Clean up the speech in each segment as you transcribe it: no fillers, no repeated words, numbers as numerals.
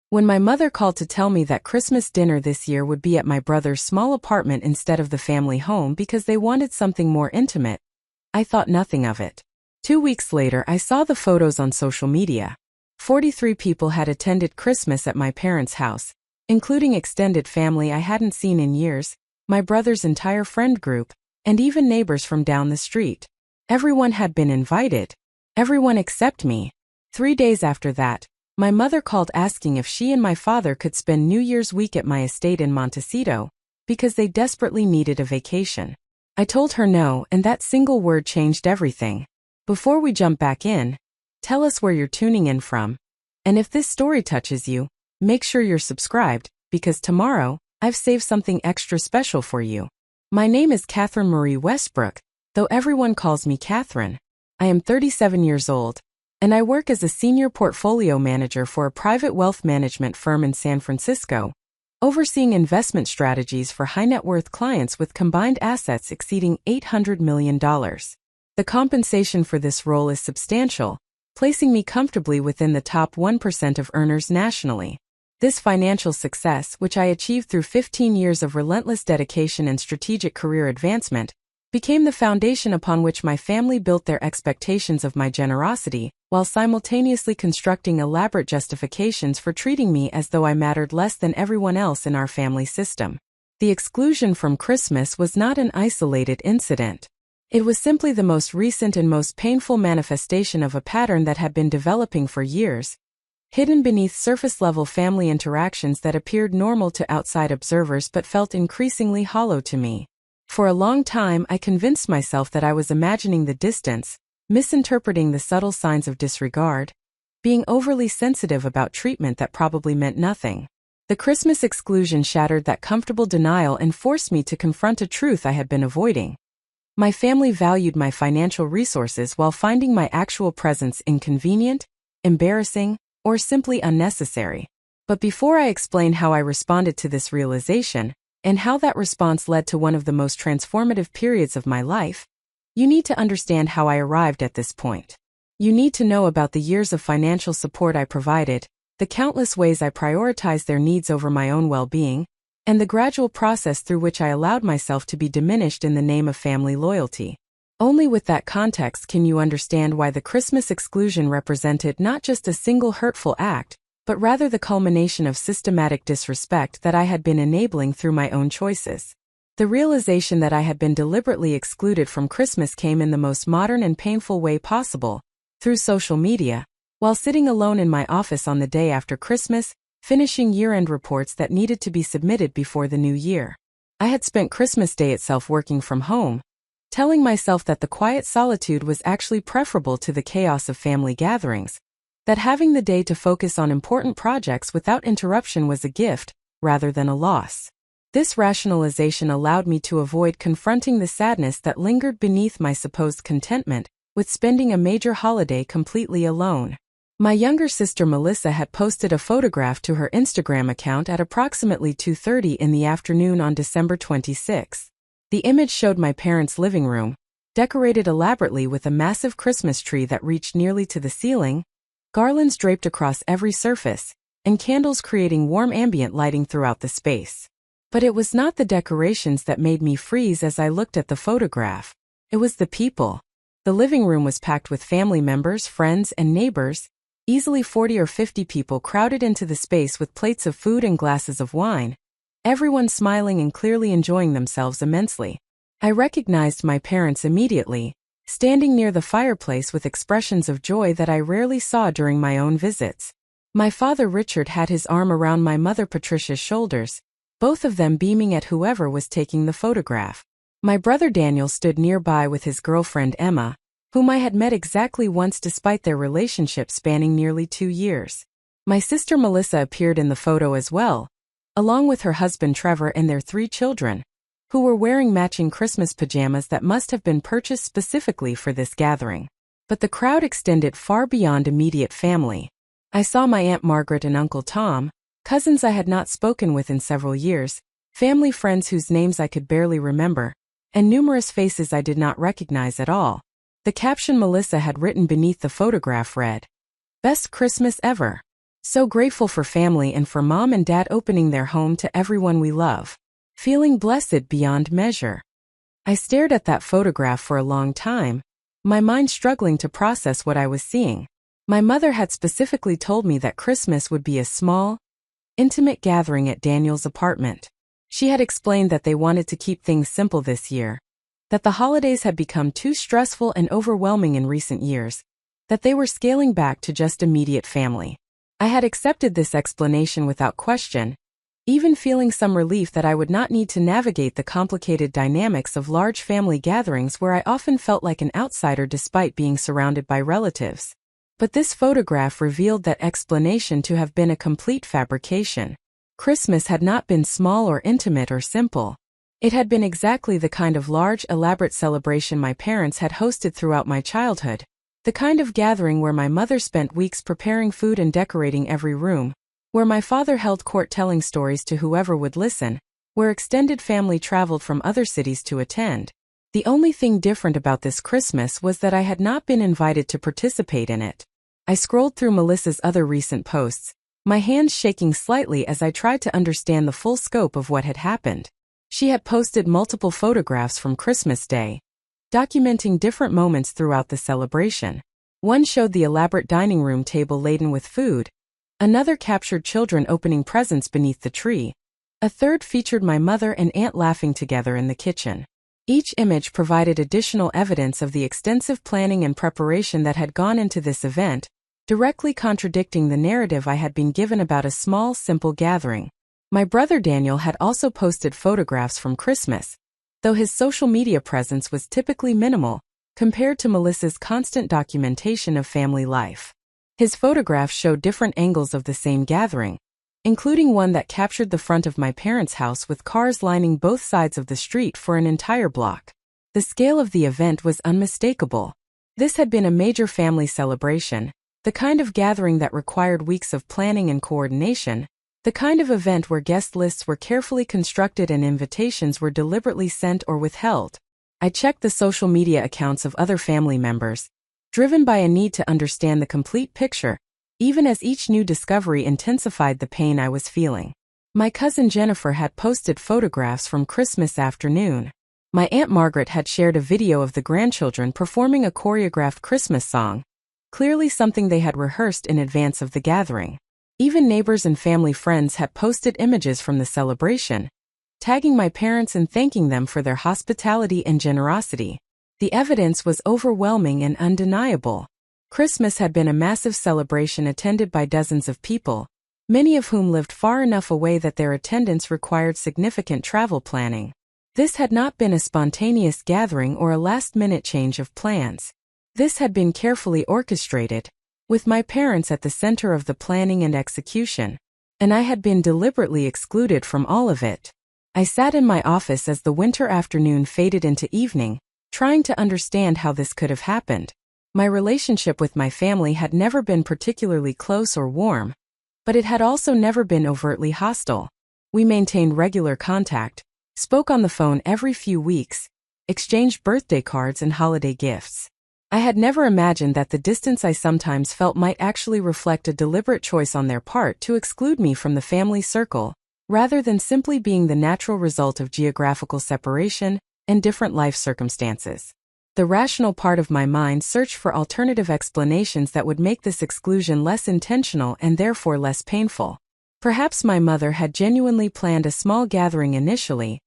When my mother called to tell me that Christmas dinner this year would be at my brother's small apartment instead of the family home because they wanted something more intimate, I thought nothing of it. 2 weeks later, I saw the photos on social media. 43 people had attended Christmas at my parents' house, including extended family I hadn't seen in years, my brother's entire friend group, and even neighbors from down the street. Everyone had been invited. Everyone except me. 3 days after that, my mother called asking if she and my father could spend New Year's week at my estate in Montecito, because they desperately needed a vacation. I told her no, and that single word changed everything. Before we jump back in, tell us where you're tuning in from. And if this story touches you, make sure you're subscribed, because tomorrow, I've saved something extra special for you. My name is Catherine Marie Westbrook, though everyone calls me Catherine. I am 37 years old, and I work as a senior portfolio manager for a private wealth management firm in San Francisco, overseeing investment strategies for high-net-worth clients with combined assets exceeding $800 million. The compensation for this role is substantial, placing me comfortably within the top 1% of earners nationally. This financial success, which I achieved through 15 years of relentless dedication and strategic career advancement, became the foundation upon which my family built their expectations of my generosity, while simultaneously constructing elaborate justifications for treating me as though I mattered less than everyone else in our family system. The exclusion from Christmas was not an isolated incident. It was simply the most recent and most painful manifestation of a pattern that had been developing for years, hidden beneath surface-level family interactions that appeared normal to outside observers but felt increasingly hollow to me. For a long time, I convinced myself that I was imagining the distance, misinterpreting the subtle signs of disregard, being overly sensitive about treatment that probably meant nothing. The Christmas exclusion shattered that comfortable denial and forced me to confront a truth I had been avoiding. My family valued my financial resources while finding my actual presence inconvenient, embarrassing, or simply unnecessary. But before I explain how I responded to this realization, and how that response led to one of the most transformative periods of my life, you need to understand how I arrived at this point. You need to know about the years of financial support I provided, the countless ways I prioritized their needs over my own well-being, and the gradual process through which I allowed myself to be diminished in the name of family loyalty. Only with that context can you understand why the Christmas exclusion represented not just a single hurtful act, but rather the culmination of systematic disrespect that I had been enabling through my own choices. The realization that I had been deliberately excluded from Christmas came in the most modern and painful way possible, through social media, while sitting alone in my office on the day after Christmas, finishing year-end reports that needed to be submitted before the new year. I had spent Christmas Day itself working from home, telling myself that the quiet solitude was actually preferable to the chaos of family gatherings, that having the day to focus on important projects without interruption was a gift, rather than a loss. This rationalization allowed me to avoid confronting the sadness that lingered beneath my supposed contentment with spending a major holiday completely alone. My younger sister Melissa had posted a photograph to her Instagram account at approximately 2:30 in the afternoon on December 26. The image showed my parents' living room, decorated elaborately with a massive Christmas tree that reached nearly to the ceiling, garlands draped across every surface, and candles creating warm ambient lighting throughout the space. But it was not the decorations that made me freeze as I looked at the photograph. It was the people. The living room was packed with family members, friends, and neighbors. Easily 40 or 50 people crowded into the space with plates of food and glasses of wine, everyone smiling and clearly enjoying themselves immensely. I recognized my parents immediately, standing near the fireplace with expressions of joy that I rarely saw during my own visits. My father Richard had his arm around my mother Patricia's shoulders, both of them beaming at whoever was taking the photograph. My brother Daniel stood nearby with his girlfriend Emma, whom I had met exactly once despite their relationship spanning nearly 2 years. My sister Melissa appeared in the photo as well, along with her husband Trevor and their 3 children, who were wearing matching Christmas pajamas that must have been purchased specifically for this gathering. But the crowd extended far beyond immediate family. I saw my Aunt Margaret and Uncle Tom, cousins I had not spoken with in several years, family friends whose names I could barely remember, and numerous faces I did not recognize at all. The caption Melissa had written beneath the photograph read, "Best Christmas ever." So grateful for family and for mom and dad opening their home to everyone we love. Feeling blessed beyond measure. I stared at that photograph for a long time, my mind struggling to process what I was seeing. My mother had specifically told me that Christmas would be a small, intimate gathering at Daniel's apartment. She had explained that they wanted to keep things simple this year, that the holidays had become too stressful and overwhelming in recent years, that they were scaling back to just immediate family. I had accepted this explanation without question, even feeling some relief that I would not need to navigate the complicated dynamics of large family gatherings where I often felt like an outsider despite being surrounded by relatives. But this photograph revealed that explanation to have been a complete fabrication. Christmas had not been small or intimate or simple. It had been exactly the kind of large, elaborate celebration my parents had hosted throughout my childhood. The kind of gathering where my mother spent weeks preparing food and decorating every room, where my father held court telling stories to whoever would listen, where extended family traveled from other cities to attend. The only thing different about this Christmas was that I had not been invited to participate in it. I scrolled through Melissa's other recent posts, my hands shaking slightly as I tried to understand the full scope of what had happened. She had posted multiple photographs from Christmas Day, documenting different moments throughout the celebration. One showed the elaborate dining room table laden with food. Another captured children opening presents beneath the tree. A third featured my mother and aunt laughing together in the kitchen. Each image provided additional evidence of the extensive planning and preparation that had gone into this event, directly contradicting the narrative I had been given about a small, simple gathering. My brother Daniel had also posted photographs from Christmas, though his social media presence was typically minimal, compared to Melissa's constant documentation of family life. His photographs showed different angles of the same gathering, including one that captured the front of my parents' house with cars lining both sides of the street for an entire block. The scale of the event was unmistakable. This had been a major family celebration, the kind of gathering that required weeks of planning and coordination, the kind of event where guest lists were carefully constructed and invitations were deliberately sent or withheld. I checked the social media accounts of other family members, driven by a need to understand the complete picture, even as each new discovery intensified the pain I was feeling. My cousin Jennifer had posted photographs from Christmas afternoon. My Aunt Margaret had shared a video of the grandchildren performing a choreographed Christmas song, clearly something they had rehearsed in advance of the gathering. Even neighbors and family friends had posted images from the celebration, tagging my parents and thanking them for their hospitality and generosity. The evidence was overwhelming and undeniable. Christmas had been a massive celebration attended by dozens of people, many of whom lived far enough away that their attendance required significant travel planning. This had not been a spontaneous gathering or a last-minute change of plans. This had been carefully orchestrated, with my parents at the center of the planning and execution, and I had been deliberately excluded from all of it. I sat in my office as the winter afternoon faded into evening, trying to understand how this could have happened. My relationship with my family had never been particularly close or warm, but it had also never been overtly hostile. We maintained regular contact, spoke on the phone every few weeks, exchanged birthday cards and holiday gifts. I had never imagined that the distance I sometimes felt might actually reflect a deliberate choice on their part to exclude me from the family circle, rather than simply being the natural result of geographical separation and different life circumstances. The rational part of my mind searched for alternative explanations that would make this exclusion less intentional and therefore less painful. Perhaps my mother had genuinely planned a small gathering initially,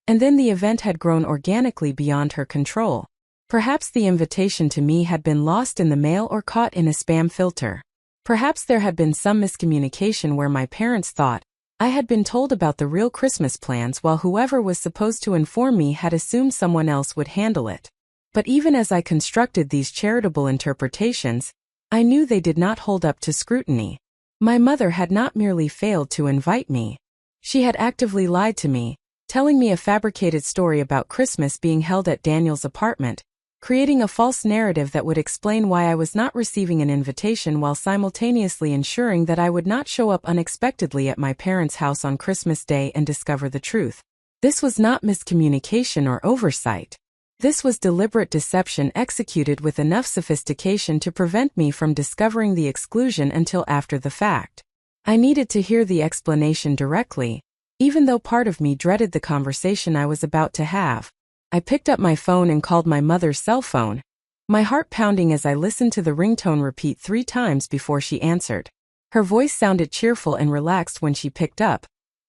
and then the event had grown organically beyond her control. Perhaps the invitation to me had been lost in the mail or caught in a spam filter. Perhaps there had been some miscommunication where my parents thought I had been told about the real Christmas plans while whoever was supposed to inform me had assumed someone else would handle it. But even as I constructed these charitable interpretations, I knew they did not hold up to scrutiny. My mother had not merely failed to invite me. She had actively lied to me, telling me a fabricated story about Christmas being held at Daniel's apartment, creating a false narrative that would explain why I was not receiving an invitation while simultaneously ensuring that I would not show up unexpectedly at my parents' house on Christmas Day and discover the truth. This was not miscommunication or oversight. This was deliberate deception executed with enough sophistication to prevent me from discovering the exclusion until after the fact. I needed to hear the explanation directly, even though part of me dreaded the conversation I was about to have. I picked up my phone and called my mother's cell phone, my heart pounding as I listened to the ringtone repeat 3 times before she answered. Her voice sounded cheerful and relaxed when she picked up,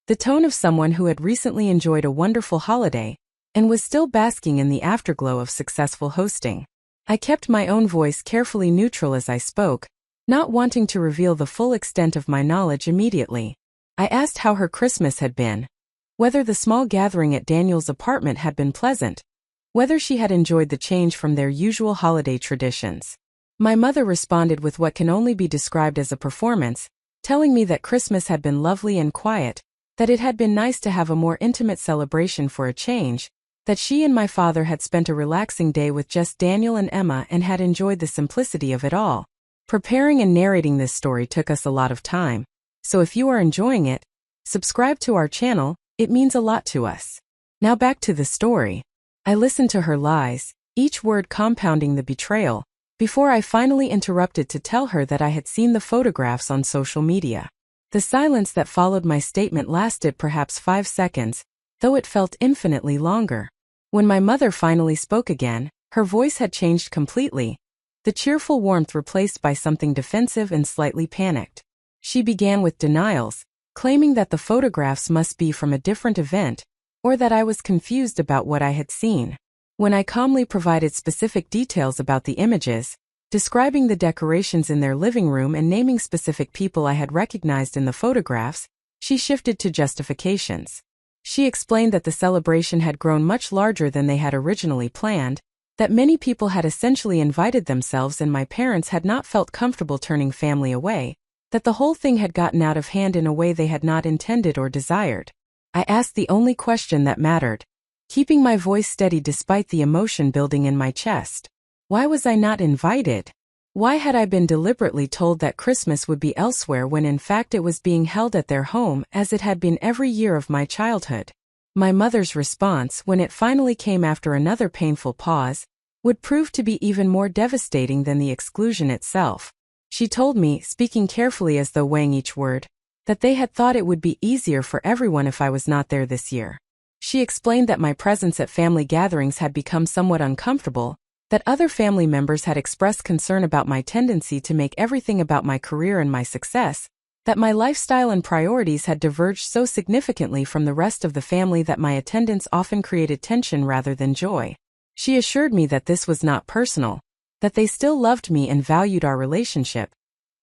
the tone of someone who had recently enjoyed a wonderful holiday and was still basking in the afterglow of successful hosting. I kept my own voice carefully neutral as I spoke, not wanting to reveal the full extent of my knowledge immediately. I asked how her Christmas had been, whether the small gathering at Daniel's apartment had been pleasant, whether she had enjoyed the change from their usual holiday traditions. My mother responded with what can only be described as a performance, telling me that Christmas had been lovely and quiet, that it had been nice to have a more intimate celebration for a change, that she and my father had spent a relaxing day with just Daniel and Emma and had enjoyed the simplicity of it all. Preparing and narrating this story took us a lot of time, so if you are enjoying it, subscribe to our channel, it means a lot to us. Now back to the story. I listened to her lies, each word compounding the betrayal, before I finally interrupted to tell her that I had seen the photographs on social media. The silence that followed my statement lasted perhaps 5 seconds, though it felt infinitely longer. When my mother finally spoke again, her voice had changed completely, the cheerful warmth replaced by something defensive and slightly panicked. She began with denials, claiming that the photographs must be from a different event, or that I was confused about what I had seen. When I calmly provided specific details about the images, describing the decorations in their living room and naming specific people I had recognized in the photographs, she shifted to justifications. She explained that the celebration had grown much larger than they had originally planned, that many people had essentially invited themselves and my parents had not felt comfortable turning family away, that the whole thing had gotten out of hand in a way they had not intended or desired. I asked the only question that mattered, keeping my voice steady despite the emotion building in my chest. Why was I not invited? Why had I been deliberately told that Christmas would be elsewhere when in fact it was being held at their home as it had been every year of my childhood? My mother's response, when it finally came after another painful pause, would prove to be even more devastating than the exclusion itself. She told me, speaking carefully as though weighing each word, that they had thought it would be easier for everyone if I was not there this year. She explained that my presence at family gatherings had become somewhat uncomfortable, that other family members had expressed concern about my tendency to make everything about my career and my success, that my lifestyle and priorities had diverged so significantly from the rest of the family that my attendance often created tension rather than joy. She assured me that this was not personal, that they still loved me and valued our relationship,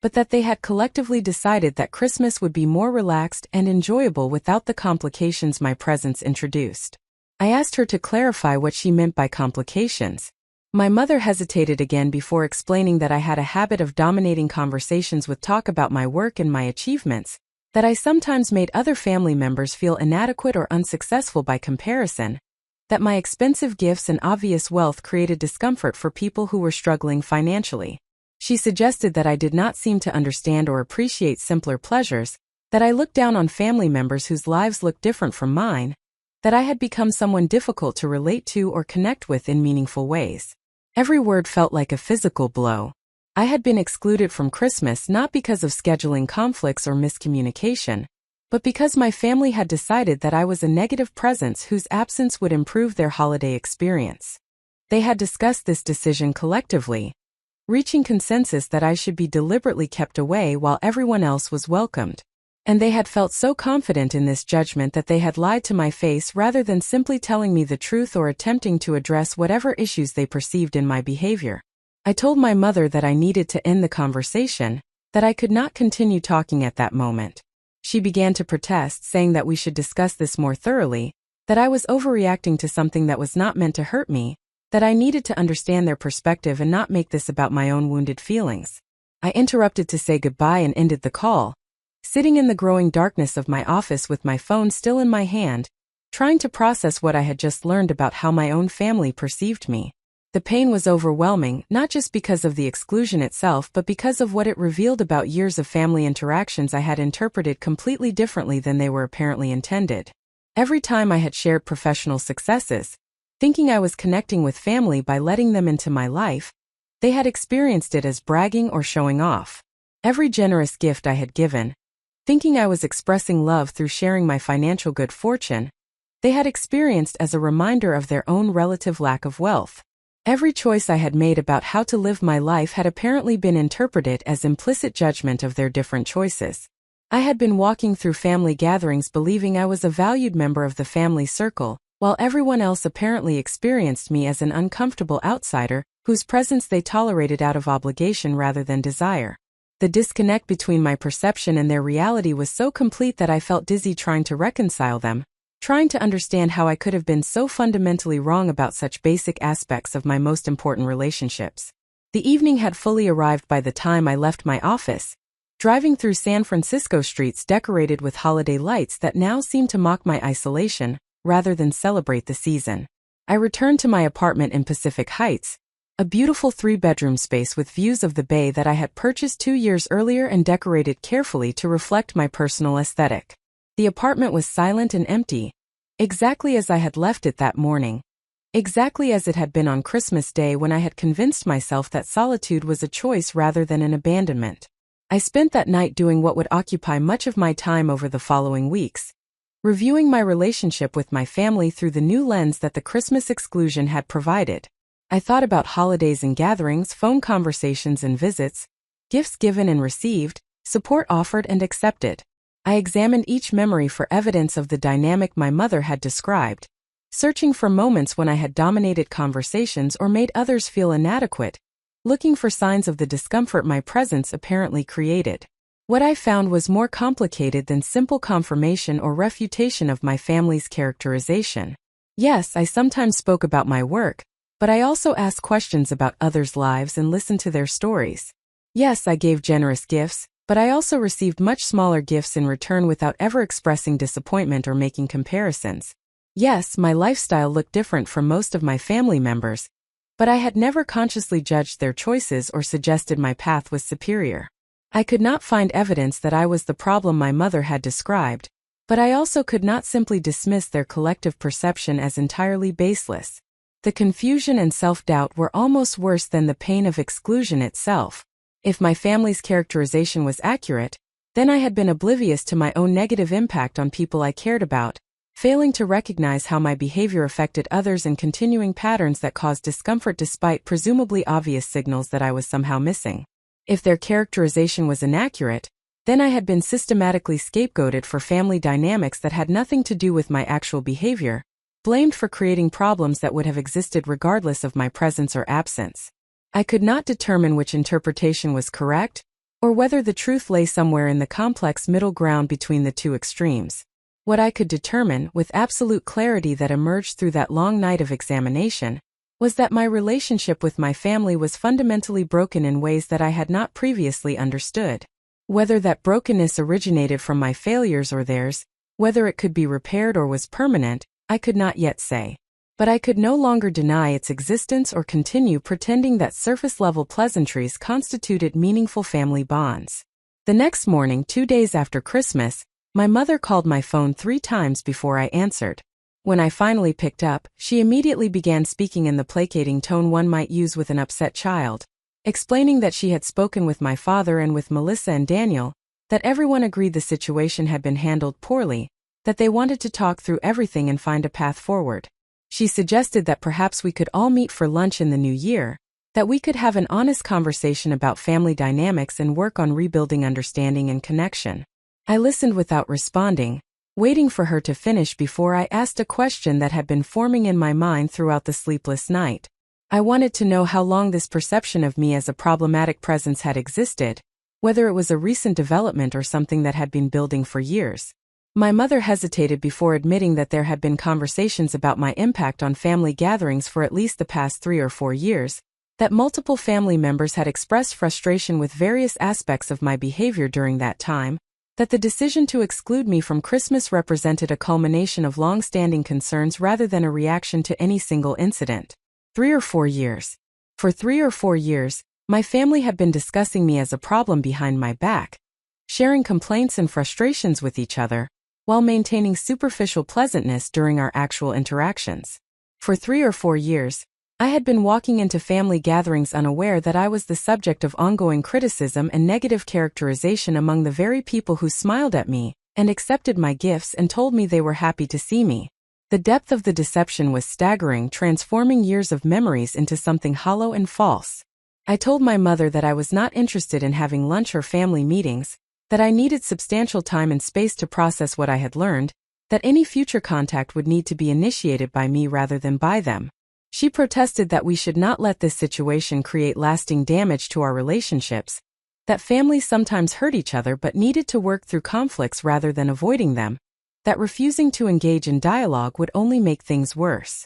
but that they had collectively decided that Christmas would be more relaxed and enjoyable without the complications my presence introduced. I asked her to clarify what she meant by complications. My mother hesitated again before explaining that I had a habit of dominating conversations with talk about my work and my achievements, that I sometimes made other family members feel inadequate or unsuccessful by comparison, that my expensive gifts and obvious wealth created discomfort for people who were struggling financially. She suggested that I did not seem to understand or appreciate simpler pleasures, that I looked down on family members whose lives looked different from mine, that I had become someone difficult to relate to or connect with in meaningful ways. Every word felt like a physical blow. I had been excluded from Christmas not because of scheduling conflicts or miscommunication, but because my family had decided that I was a negative presence whose absence would improve their holiday experience. They had discussed this decision collectively, reaching consensus that I should be deliberately kept away while everyone else was welcomed. And they had felt so confident in this judgment that they had lied to my face rather than simply telling me the truth or attempting to address whatever issues they perceived in my behavior. I told my mother that I needed to end the conversation, that I could not continue talking at that moment. She began to protest, saying that we should discuss this more thoroughly, that I was overreacting to something that was not meant to hurt me, that I needed to understand their perspective and not make this about my own wounded feelings. I interrupted to say goodbye and ended the call, sitting in the growing darkness of my office with my phone still in my hand, trying to process what I had just learned about how my own family perceived me. The pain was overwhelming, not just because of the exclusion itself but because of what it revealed about years of family interactions I had interpreted completely differently than they were apparently intended. Every time I had shared professional successes, thinking I was connecting with family by letting them into my life, they had experienced it as bragging or showing off. Every generous gift I had given, thinking I was expressing love through sharing my financial good fortune, they had experienced as a reminder of their own relative lack of wealth. Every choice I had made about how to live my life had apparently been interpreted as implicit judgment of their different choices. I had been walking through family gatherings believing I was a valued member of the family circle, while everyone else apparently experienced me as an uncomfortable outsider whose presence they tolerated out of obligation rather than desire. The disconnect between my perception and their reality was so complete that I felt dizzy trying to reconcile them, trying to understand how I could have been so fundamentally wrong about such basic aspects of my most important relationships. The evening had fully arrived by the time I left my office, driving through San Francisco streets decorated with holiday lights that now seemed to mock my isolation, rather than celebrate the season. I returned to my apartment in Pacific Heights, a beautiful 3-bedroom space with views of the bay that I had purchased 2 years earlier and decorated carefully to reflect my personal aesthetic. The apartment was silent and empty, exactly as I had left it that morning, exactly as it had been on Christmas Day when I had convinced myself that solitude was a choice rather than an abandonment. I spent that night doing what would occupy much of my time over the following weeks, reviewing my relationship with my family through the new lens that the Christmas exclusion had provided. I thought about holidays and gatherings, phone conversations and visits, gifts given and received, support offered and accepted. I examined each memory for evidence of the dynamic my mother had described, searching for moments when I had dominated conversations or made others feel inadequate, looking for signs of the discomfort my presence apparently created. What I found was more complicated than simple confirmation or refutation of my family's characterization. Yes, I sometimes spoke about my work, but I also asked questions about others' lives and listened to their stories. Yes, I gave generous gifts, but I also received much smaller gifts in return without ever expressing disappointment or making comparisons. Yes, my lifestyle looked different from most of my family members, but I had never consciously judged their choices or suggested my path was superior. I could not find evidence that I was the problem my mother had described, but I also could not simply dismiss their collective perception as entirely baseless. The confusion and self-doubt were almost worse than the pain of exclusion itself. If my family's characterization was accurate, then I had been oblivious to my own negative impact on people I cared about, failing to recognize how my behavior affected others and continuing patterns that caused discomfort despite presumably obvious signals that I was somehow missing. If their characterization was inaccurate, then I had been systematically scapegoated for family dynamics that had nothing to do with my actual behavior, blamed for creating problems that would have existed regardless of my presence or absence. I could not determine which interpretation was correct, or whether the truth lay somewhere in the complex middle ground between the two extremes. What I could determine, with absolute clarity that emerged through that long night of examination, was that my relationship with my family was fundamentally broken in ways that I had not previously understood. Whether that brokenness originated from my failures or theirs, whether it could be repaired or was permanent, I could not yet say. But I could no longer deny its existence or continue pretending that surface-level pleasantries constituted meaningful family bonds. The next morning, 2 days after Christmas, my mother called my phone 3 times before I answered. When I finally picked up, she immediately began speaking in the placating tone one might use with an upset child, explaining that she had spoken with my father and with Melissa and Daniel, that everyone agreed the situation had been handled poorly, that they wanted to talk through everything and find a path forward. She suggested that perhaps we could all meet for lunch in the new year, that we could have an honest conversation about family dynamics and work on rebuilding understanding and connection. I listened without responding, waiting for her to finish before I asked a question that had been forming in my mind throughout the sleepless night. I wanted to know how long this perception of me as a problematic presence had existed, whether it was a recent development or something that had been building for years. My mother hesitated before admitting that there had been conversations about my impact on family gatherings for at least the past 3 or 4 years, that multiple family members had expressed frustration with various aspects of my behavior during that time, that the decision to exclude me from Christmas represented a culmination of long-standing concerns rather than a reaction to any single incident. 3 or 4 years. For 3 or 4 years, my family had been discussing me as a problem behind my back, sharing complaints and frustrations with each other, while maintaining superficial pleasantness during our actual interactions. For 3 or 4 years, I had been walking into family gatherings unaware that I was the subject of ongoing criticism and negative characterization among the very people who smiled at me and accepted my gifts and told me they were happy to see me. The depth of the deception was staggering, transforming years of memories into something hollow and false. I told my mother that I was not interested in having lunch or family meetings, that I needed substantial time and space to process what I had learned, that any future contact would need to be initiated by me rather than by them. She protested that we should not let this situation create lasting damage to our relationships, that families sometimes hurt each other but needed to work through conflicts rather than avoiding them, that refusing to engage in dialogue would only make things worse.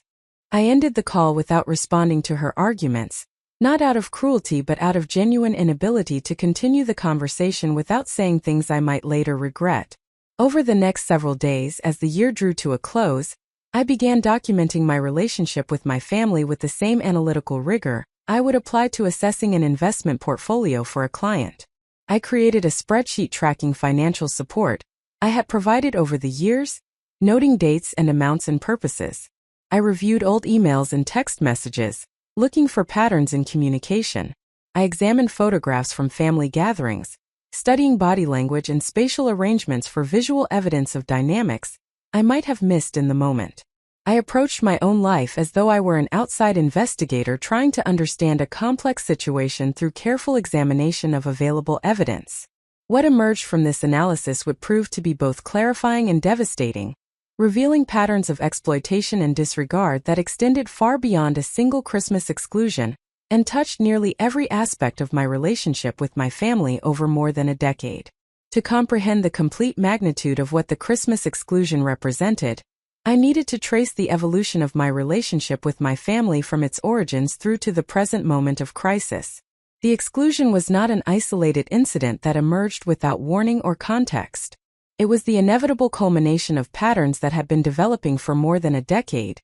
I ended the call without responding to her arguments, not out of cruelty but out of genuine inability to continue the conversation without saying things I might later regret. Over the next several days, as the year drew to a close, I began documenting my relationship with my family with the same analytical rigor I would apply to assessing an investment portfolio for a client. I created a spreadsheet tracking financial support I had provided over the years, noting dates and amounts and purposes. I reviewed old emails and text messages, looking for patterns in communication. I examined photographs from family gatherings, studying body language and spatial arrangements for visual evidence of dynamics I might have missed in the moment. I approached my own life as though I were an outside investigator trying to understand a complex situation through careful examination of available evidence. What emerged from this analysis would prove to be both clarifying and devastating, revealing patterns of exploitation and disregard that extended far beyond a single Christmas exclusion and touched nearly every aspect of my relationship with my family over more than a decade. To comprehend the complete magnitude of what the Christmas exclusion represented, I needed to trace the evolution of my relationship with my family from its origins through to the present moment of crisis. The exclusion was not an isolated incident that emerged without warning or context. It was the inevitable culmination of patterns that had been developing for more than a decade,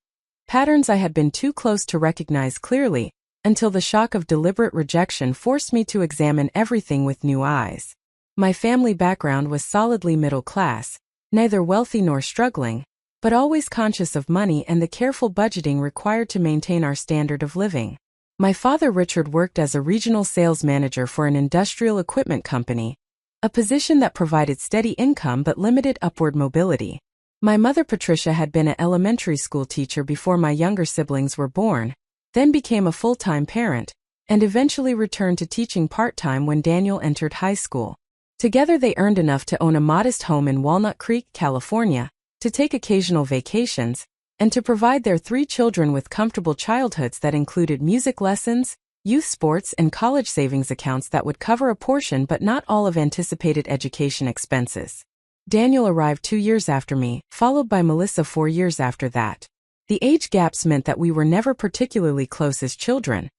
patterns I had been too close to recognize clearly, until the shock of deliberate rejection forced me to examine everything with new eyes. My family background was solidly middle class, neither wealthy nor struggling, but always conscious of money and the careful budgeting required to maintain our standard of living. My father Richard worked as a regional sales manager for an industrial equipment company, a position that provided steady income but limited upward mobility. My mother Patricia had been an elementary school teacher before my younger siblings were born, then became a full-time parent, and eventually returned to teaching part-time when Daniel entered high school. Together they earned enough to own a modest home in Walnut Creek, California, to take occasional vacations, and to provide their 3 children with comfortable childhoods that included music lessons, youth sports, and college savings accounts that would cover a portion but not all of anticipated education expenses. Daniel arrived 2 years after me, followed by Melissa 4 years after that. The age gaps meant that we were never particularly close as children,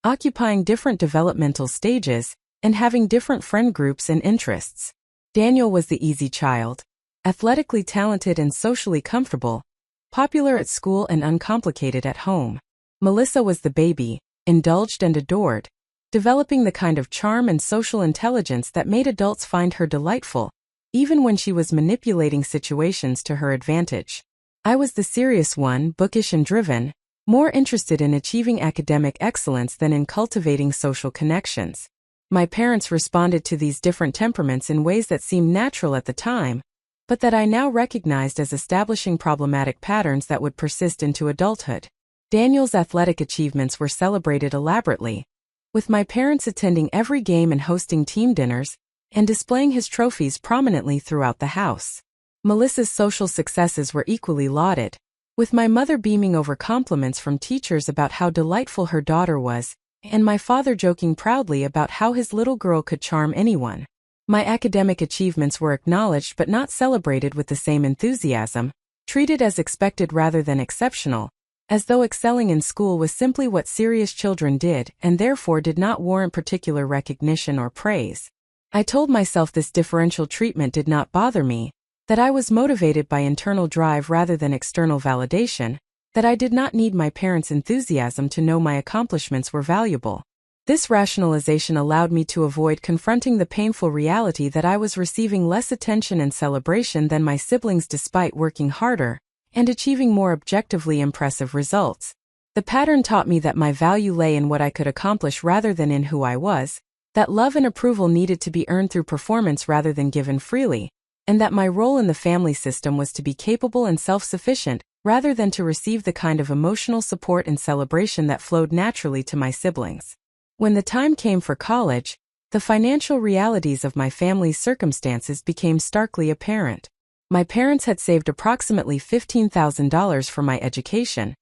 occupying different developmental stages and having different friend groups and interests. Daniel was the easy child, athletically talented and socially comfortable, popular at school and uncomplicated at home. Melissa was the baby, indulged and adored, developing the kind of charm and social intelligence that made adults find her delightful, even when she was manipulating situations to her advantage. I was the serious one, bookish and driven, more interested in achieving academic excellence than in cultivating social connections. My parents responded to these different temperaments in ways that seemed natural at the time, but that I now recognized as establishing problematic patterns that would persist into adulthood. Daniel's athletic achievements were celebrated elaborately, with my parents attending every game and hosting team dinners, and displaying his trophies prominently throughout the house. Melissa's social successes were equally lauded, with my mother beaming over compliments from teachers about how delightful her daughter was, and my father joking proudly about how his little girl could charm anyone. My academic achievements were acknowledged but not celebrated with the same enthusiasm, treated as expected rather than exceptional, as though excelling in school was simply what serious children did and therefore did not warrant particular recognition or praise. I told myself this differential treatment did not bother me, that I was motivated by internal drive rather than external validation, that I did not need my parents' enthusiasm to know my accomplishments were valuable. This rationalization allowed me to avoid confronting the painful reality that I was receiving less attention and celebration than my siblings despite working harder and achieving more objectively impressive results. The pattern taught me that my value lay in what I could accomplish rather than in who I was, that love and approval needed to be earned through performance rather than given freely, and that my role in the family system was to be capable and self-sufficient, rather than to receive the kind of emotional support and celebration that flowed naturally to my siblings. When the time came for college, the financial realities of my family's circumstances became starkly apparent. My parents had saved approximately $15,000 for my education,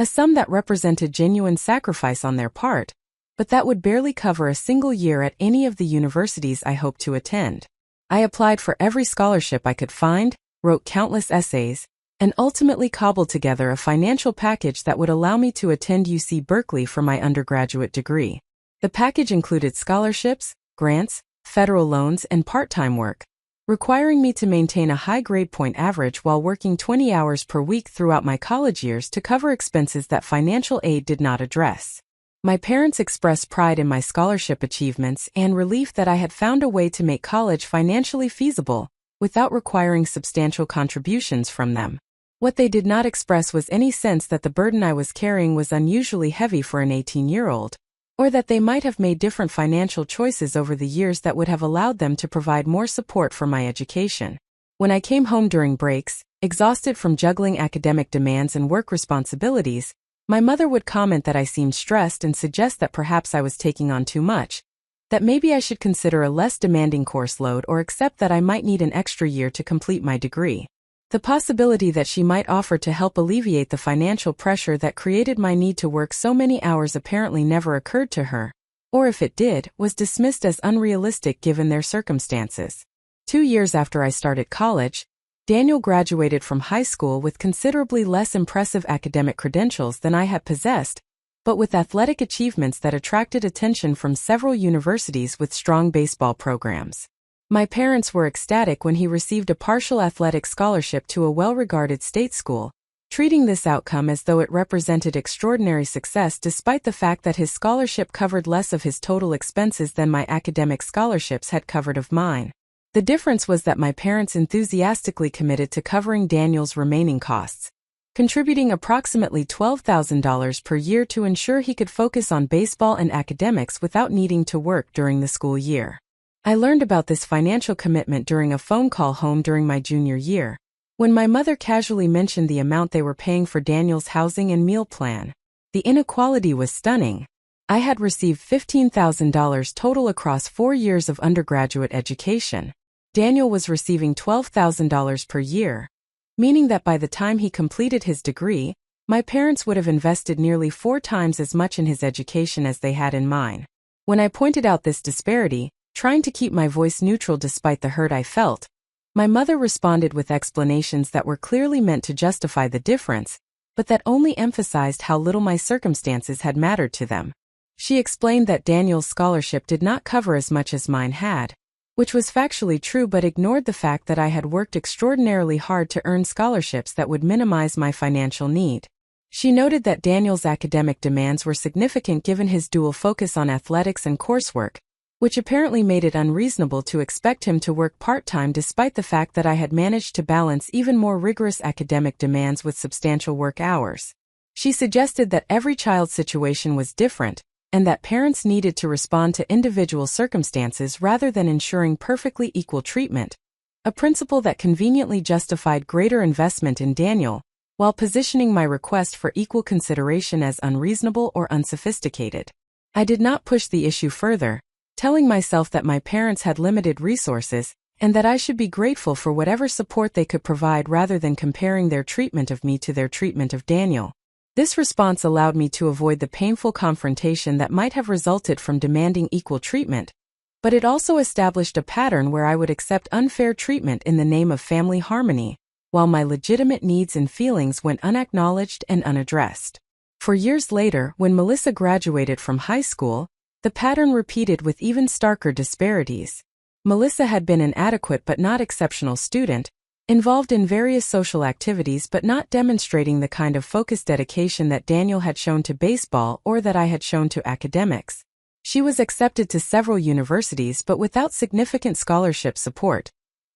a sum that represented genuine sacrifice on their part, but that would barely cover a single year at any of the universities I hoped to attend. I applied for every scholarship I could find, wrote countless essays, and ultimately cobbled together a financial package that would allow me to attend UC Berkeley for my undergraduate degree. The package included scholarships, grants, federal loans, and part-time work, requiring me to maintain a high grade point average while working 20 hours per week throughout my college years to cover expenses that financial aid did not address. My parents expressed pride in my scholarship achievements and relief that I had found a way to make college financially feasible, without requiring substantial contributions from them. What they did not express was any sense that the burden I was carrying was unusually heavy for an 18-year-old, or that they might have made different financial choices over the years that would have allowed them to provide more support for my education. When I came home during breaks, exhausted from juggling academic demands and work responsibilities, my mother would comment that I seemed stressed and suggest that perhaps I was taking on too much, that maybe I should consider a less demanding course load or accept that I might need an extra year to complete my degree. The possibility that she might offer to help alleviate the financial pressure that created my need to work so many hours apparently never occurred to her, or if it did, was dismissed as unrealistic given their circumstances. 2 years after I started college, Daniel graduated from high school with considerably less impressive academic credentials than I had possessed, but with athletic achievements that attracted attention from several universities with strong baseball programs. My parents were ecstatic when he received a partial athletic scholarship to a well-regarded state school, treating this outcome as though it represented extraordinary success despite the fact that his scholarship covered less of his total expenses than my academic scholarships had covered of mine. The difference was that my parents enthusiastically committed to covering Daniel's remaining costs, contributing approximately $12,000 per year to ensure he could focus on baseball and academics without needing to work during the school year. I learned about this financial commitment during a phone call home during my junior year, when my mother casually mentioned the amount they were paying for Daniel's housing and meal plan. The inequality was stunning. I had received $15,000 total across 4 years of undergraduate education. Daniel was receiving $12,000 per year, meaning that by the time he completed his degree, my parents would have invested nearly 4 times as much in his education as they had in mine. When I pointed out this disparity, trying to keep my voice neutral despite the hurt I felt, my mother responded with explanations that were clearly meant to justify the difference, but that only emphasized how little my circumstances had mattered to them. She explained that Daniel's scholarship did not cover as much as mine had, which was factually true, but ignored the fact that I had worked extraordinarily hard to earn scholarships that would minimize my financial need. She noted that Daniel's academic demands were significant given his dual focus on athletics and coursework, which apparently made it unreasonable to expect him to work part-time despite the fact that I had managed to balance even more rigorous academic demands with substantial work hours. She suggested that every child's situation was different, and that parents needed to respond to individual circumstances rather than ensuring perfectly equal treatment, a principle that conveniently justified greater investment in Daniel, while positioning my request for equal consideration as unreasonable or unsophisticated. I did not push the issue further, telling myself that my parents had limited resources, and that I should be grateful for whatever support they could provide rather than comparing their treatment of me to their treatment of Daniel. This response allowed me to avoid the painful confrontation that might have resulted from demanding equal treatment, but it also established a pattern where I would accept unfair treatment in the name of family harmony, while my legitimate needs and feelings went unacknowledged and unaddressed. For years later, when Melissa graduated from high school, the pattern repeated with even starker disparities. Melissa had been an adequate but not exceptional student, involved in various social activities but not demonstrating the kind of focused dedication that Daniel had shown to baseball or that I had shown to academics. She was accepted to several universities but without significant scholarship support,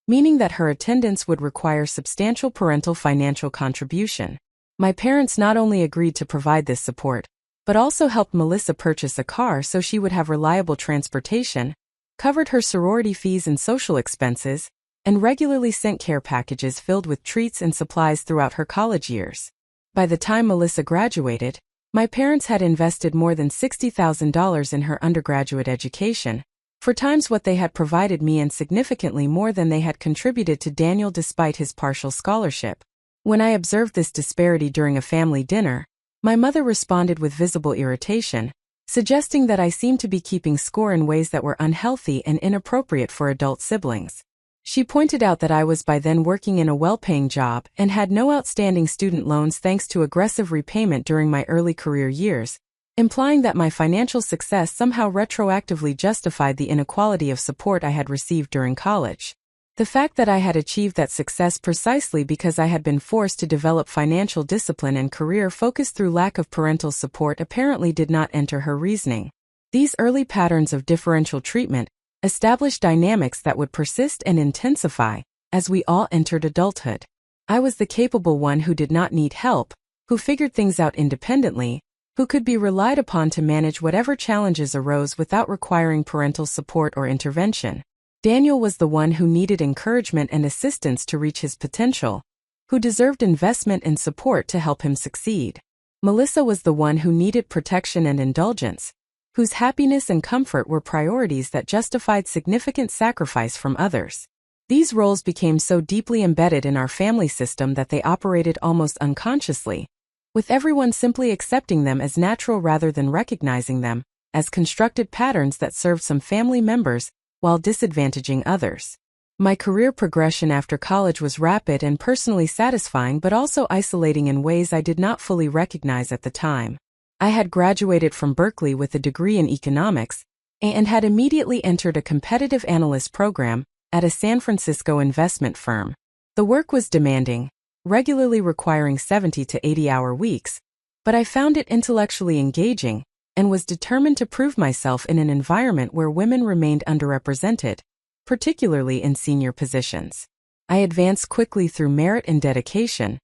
meaning that her attendance would require substantial parental financial contribution. My parents not only agreed to provide this support, but also helped Melissa purchase a car so she would have reliable transportation, covered her sorority fees and social expenses, and regularly sent care packages filled with treats and supplies throughout her college years. By the time Melissa graduated, my parents had invested more than $60,000 in her undergraduate education, 4 times what they had provided me and significantly more than they had contributed to Daniel despite his partial scholarship. When I observed this disparity during a family dinner, my mother responded with visible irritation, suggesting that I seemed to be keeping score in ways that were unhealthy and inappropriate for adult siblings. She pointed out that I was by then working in a well-paying job and had no outstanding student loans thanks to aggressive repayment during my early career years, implying that my financial success somehow retroactively justified the inequality of support I had received during college. The fact that I had achieved that success precisely because I had been forced to develop financial discipline and career focus through lack of parental support apparently did not enter her reasoning. These early patterns of differential treatment established dynamics that would persist and intensify as we all entered adulthood. I was the capable one who did not need help, who figured things out independently, who could be relied upon to manage whatever challenges arose without requiring parental support or intervention. Daniel was the one who needed encouragement and assistance to reach his potential, who deserved investment and support to help him succeed. Melissa was the one who needed protection and indulgence, whose happiness and comfort were priorities that justified significant sacrifice from others. These roles became so deeply embedded in our family system that they operated almost unconsciously, with everyone simply accepting them as natural rather than recognizing them as constructed patterns that served some family members while disadvantaging others. My career progression after college was rapid and personally satisfying but also isolating in ways I did not fully recognize at the time. I had graduated from Berkeley with a degree in economics and had immediately entered a competitive analyst program at a San Francisco investment firm. The work was demanding, regularly requiring 70 to 80-hour weeks, but I found it intellectually engaging and was determined to prove myself in an environment where women remained underrepresented, particularly in senior positions. I advanced quickly through merit and dedication,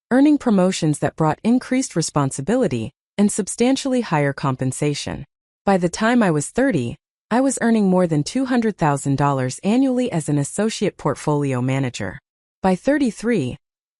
earning promotions that brought increased responsibility and substantially higher compensation. By the time I was 30, I was earning more than $200,000 annually as an associate portfolio manager. By 33,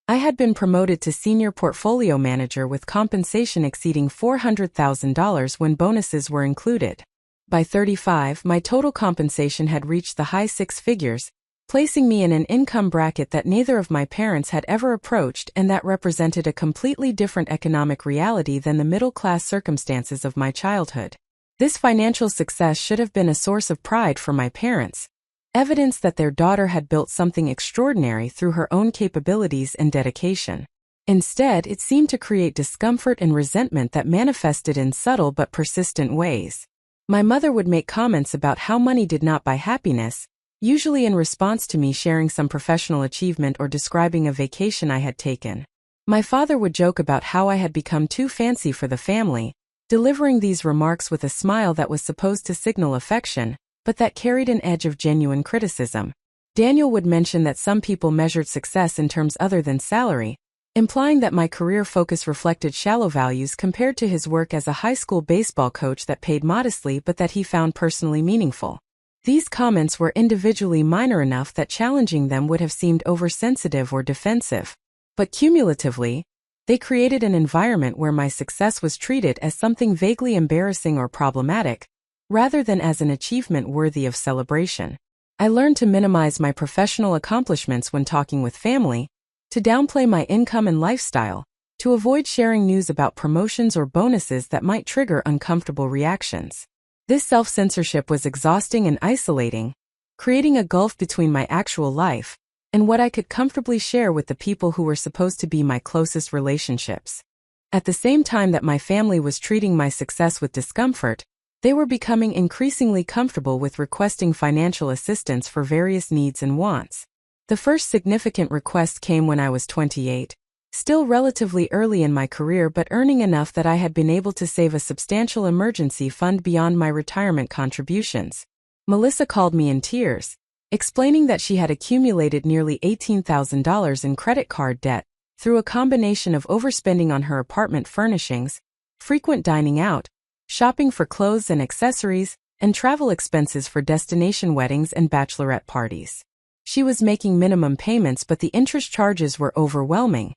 I had been promoted to senior portfolio manager with compensation exceeding $400,000 when bonuses were included. By 35, my total compensation had reached the high 6 figures, placing me in an income bracket that neither of my parents had ever approached and that represented a completely different economic reality than the middle-class circumstances of my childhood. This financial success should have been a source of pride for my parents, evidence that their daughter had built something extraordinary through her own capabilities and dedication. Instead, it seemed to create discomfort and resentment that manifested in subtle but persistent ways. My mother would make comments about how money did not buy happiness, usually in response to me sharing some professional achievement or describing a vacation I had taken. My father would joke about how I had become too fancy for the family, delivering these remarks with a smile that was supposed to signal affection, but that carried an edge of genuine criticism. Daniel would mention that some people measured success in terms other than salary, implying that my career focus reflected shallow values compared to his work as a high school baseball coach that paid modestly but that he found personally meaningful. These comments were individually minor enough that challenging them would have seemed oversensitive or defensive, but cumulatively, they created an environment where my success was treated as something vaguely embarrassing or problematic, rather than as an achievement worthy of celebration. I learned to minimize my professional accomplishments when talking with family, to downplay my income and lifestyle, to avoid sharing news about promotions or bonuses that might trigger uncomfortable reactions. This self-censorship was exhausting and isolating, creating a gulf between my actual life and what I could comfortably share with the people who were supposed to be my closest relationships. At the same time that my family was treating my success with discomfort, they were becoming increasingly comfortable with requesting financial assistance for various needs and wants. The first significant request came when I was 28, still relatively early in my career but earning enough that I had been able to save a substantial emergency fund beyond my retirement contributions. Melissa called me in tears, explaining that she had accumulated nearly $18,000 in credit card debt Through a combination of overspending on her apartment furnishings, frequent dining out, shopping for clothes and accessories, and travel expenses for destination weddings and bachelorette parties. She was making minimum payments, but the interest charges were overwhelming,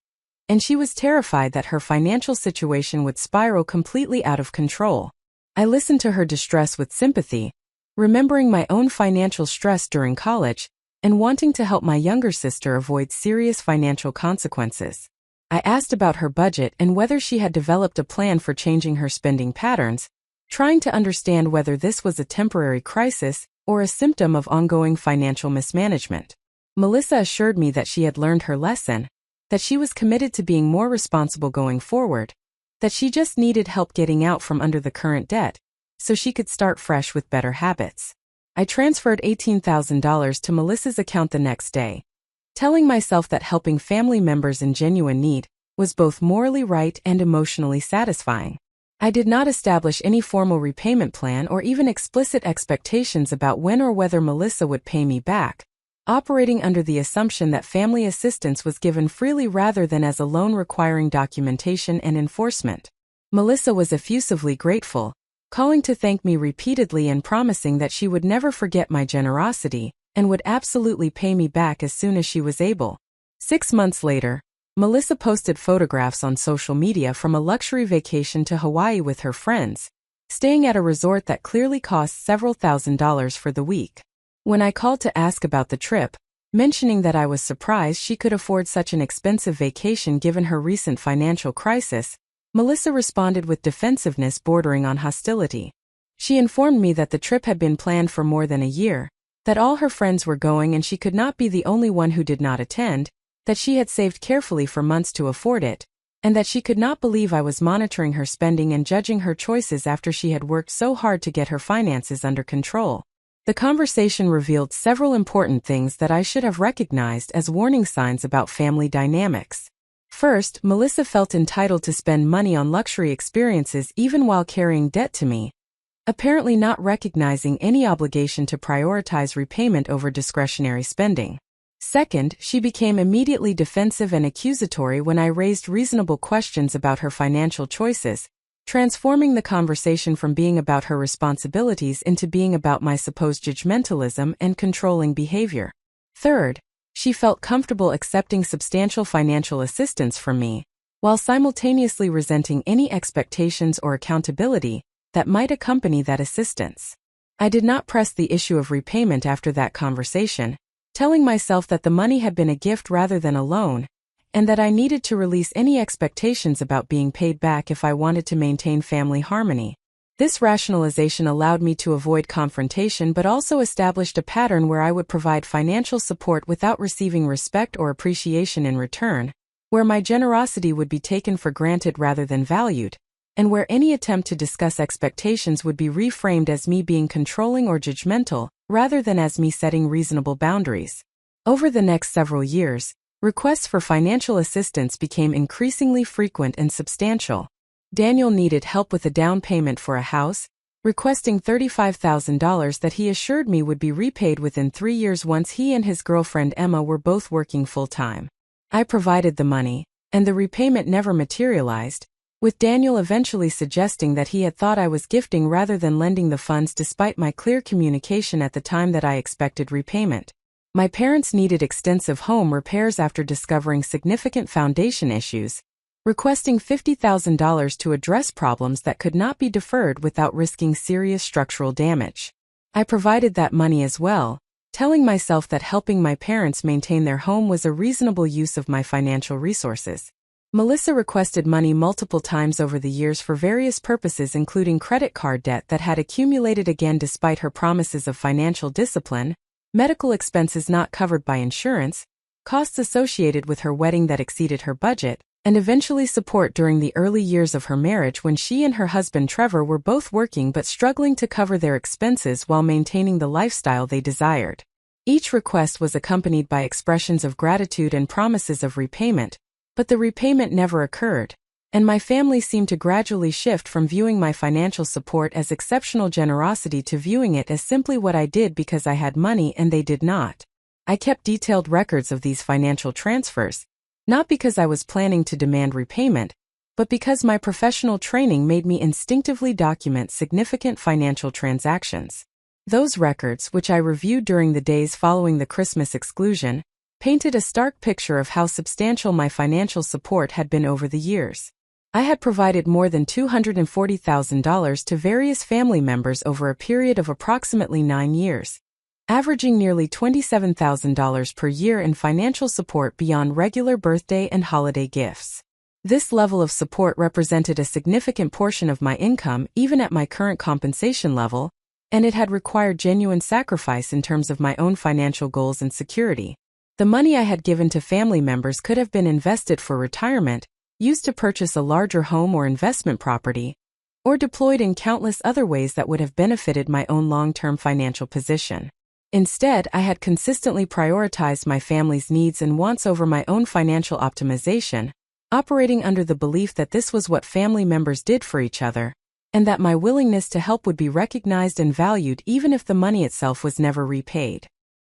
and she was terrified that her financial situation would spiral completely out of control. I listened to her distress with sympathy, remembering my own financial stress during college, and wanting to help my younger sister avoid serious financial consequences. I asked about her budget and whether she had developed a plan for changing her spending patterns, trying to understand whether this was a temporary crisis or a symptom of ongoing financial mismanagement. Melissa assured me that she had learned her lesson, that she was committed to being more responsible going forward, that she just needed help getting out from under the current debt, so she could start fresh with better habits. I transferred $18,000 to Melissa's account the next day, telling myself that helping family members in genuine need was both morally right and emotionally satisfying. I did not establish any formal repayment plan or even explicit expectations about when or whether Melissa would pay me back, operating under the assumption that family assistance was given freely rather than as a loan requiring documentation and enforcement. Melissa was effusively grateful, calling to thank me repeatedly and promising that she would never forget my generosity and would absolutely pay me back as soon as she was able. 6 months later, Melissa posted photographs on social media from a luxury vacation to Hawaii with her friends, staying at a resort that clearly cost several $1,000s for the week. When I called to ask about the trip, mentioning that I was surprised she could afford such an expensive vacation given her recent financial crisis, Melissa responded with defensiveness bordering on hostility. She informed me that the trip had been planned for more than a year, that all her friends were going and she could not be the only one who did not attend, that she had saved carefully for months to afford it, and that she could not believe I was monitoring her spending and judging her choices after she had worked so hard to get her finances under control. The conversation revealed several important things that I should have recognized as warning signs about family dynamics. First, Melissa felt entitled to spend money on luxury experiences even while carrying debt to me, apparently not recognizing any obligation to prioritize repayment over discretionary spending. Second, she became immediately defensive and accusatory when I raised reasonable questions about her financial choices, transforming the conversation from being about her responsibilities into being about my supposed judgmentalism and controlling behavior. Third, she felt comfortable accepting substantial financial assistance from me, while simultaneously resenting any expectations or accountability that might accompany that assistance. I did not press the issue of repayment after that conversation, telling myself that the money had been a gift rather than a loan, and that I needed to release any expectations about being paid back if I wanted to maintain family harmony. This rationalization allowed me to avoid confrontation but also established a pattern where I would provide financial support without receiving respect or appreciation in return, where my generosity would be taken for granted rather than valued, and where any attempt to discuss expectations would be reframed as me being controlling or judgmental, rather than as me setting reasonable boundaries. Over the next several years, requests for financial assistance became increasingly frequent and substantial. Daniel needed help with a down payment for a house, requesting $35,000 that he assured me would be repaid within 3 years once he and his girlfriend Emma were both working full-time. I provided the money, and the repayment never materialized, with Daniel eventually suggesting that he had thought I was gifting rather than lending the funds despite my clear communication at the time that I expected repayment. My parents needed extensive home repairs after discovering significant foundation issues, requesting $50,000 to address problems that could not be deferred without risking serious structural damage. I provided that money as well, telling myself that helping my parents maintain their home was a reasonable use of my financial resources. Melissa requested money multiple times over the years for various purposes, including credit card debt that had accumulated again despite her promises of financial discipline, medical expenses not covered by insurance, costs associated with her wedding that exceeded her budget, and eventually support during the early years of her marriage when she and her husband Trevor were both working but struggling to cover their expenses while maintaining the lifestyle they desired. Each request was accompanied by expressions of gratitude and promises of repayment, but the repayment never occurred, and my family seemed to gradually shift from viewing my financial support as exceptional generosity to viewing it as simply what I did because I had money and they did not. I kept detailed records of these financial transfers, Not because I was planning to demand repayment, but because my professional training made me instinctively document significant financial transactions. Those records, which I reviewed during the days following the Christmas exclusion, painted a stark picture of how substantial my financial support had been over the years. I had provided more than $240,000 to various family members over a period of approximately 9 years, averaging nearly $27,000 per year in financial support beyond regular birthday and holiday gifts. This level of support represented a significant portion of my income even at my current compensation level, and it had required genuine sacrifice in terms of my own financial goals and security. The money I had given to family members could have been invested for retirement, used to purchase a larger home or investment property, or deployed in countless other ways that would have benefited my own long-term financial position. Instead, I had consistently prioritized my family's needs and wants over my own financial optimization, operating under the belief that this was what family members did for each other, and that my willingness to help would be recognized and valued even if the money itself was never repaid.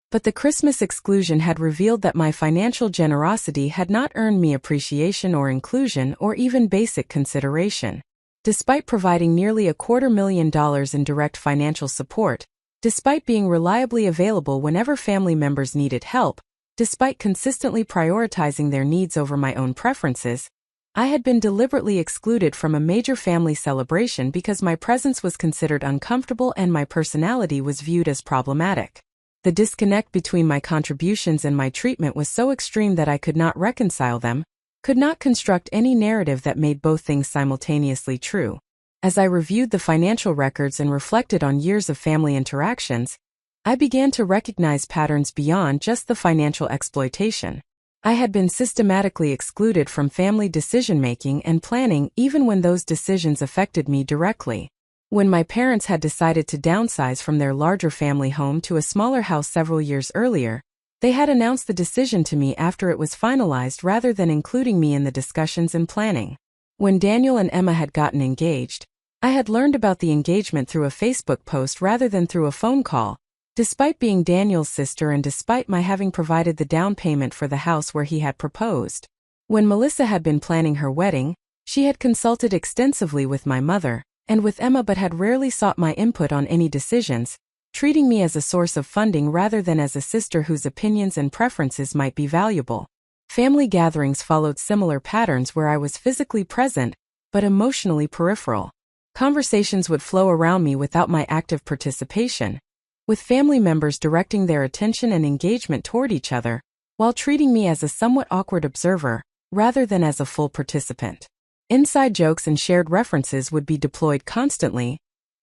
But the Christmas exclusion had revealed that my financial generosity had not earned me appreciation or inclusion or even basic consideration. Despite providing nearly $250,000 in direct financial support, despite being reliably available whenever family members needed help, despite consistently prioritizing their needs over my own preferences, I had been deliberately excluded from a major family celebration because my presence was considered uncomfortable and my personality was viewed as problematic. The disconnect between my contributions and my treatment was so extreme that I could not reconcile them, could not construct any narrative that made both things simultaneously true. As I reviewed the financial records and reflected on years of family interactions, I began to recognize patterns beyond just the financial exploitation. I had been systematically excluded from family decision-making and planning even when those decisions affected me directly. When my parents had decided to downsize from their larger family home to a smaller house several years earlier, they had announced the decision to me after it was finalized rather than including me in the discussions and planning. When Daniel and Emma had gotten engaged, I had learned about the engagement through a Facebook post rather than through a phone call, despite being Daniel's sister and despite my having provided the down payment for the house where he had proposed. When Melissa had been planning her wedding, she had consulted extensively with my mother, and with Emma but had rarely sought my input on any decisions, treating me as a source of funding rather than as a sister whose opinions and preferences might be valuable. Family gatherings followed similar patterns where I was physically present, but emotionally peripheral. Conversations would flow around me without my active participation, with family members directing their attention and engagement toward each other, while treating me as a somewhat awkward observer, rather than as a full participant. Inside jokes and shared references would be deployed constantly,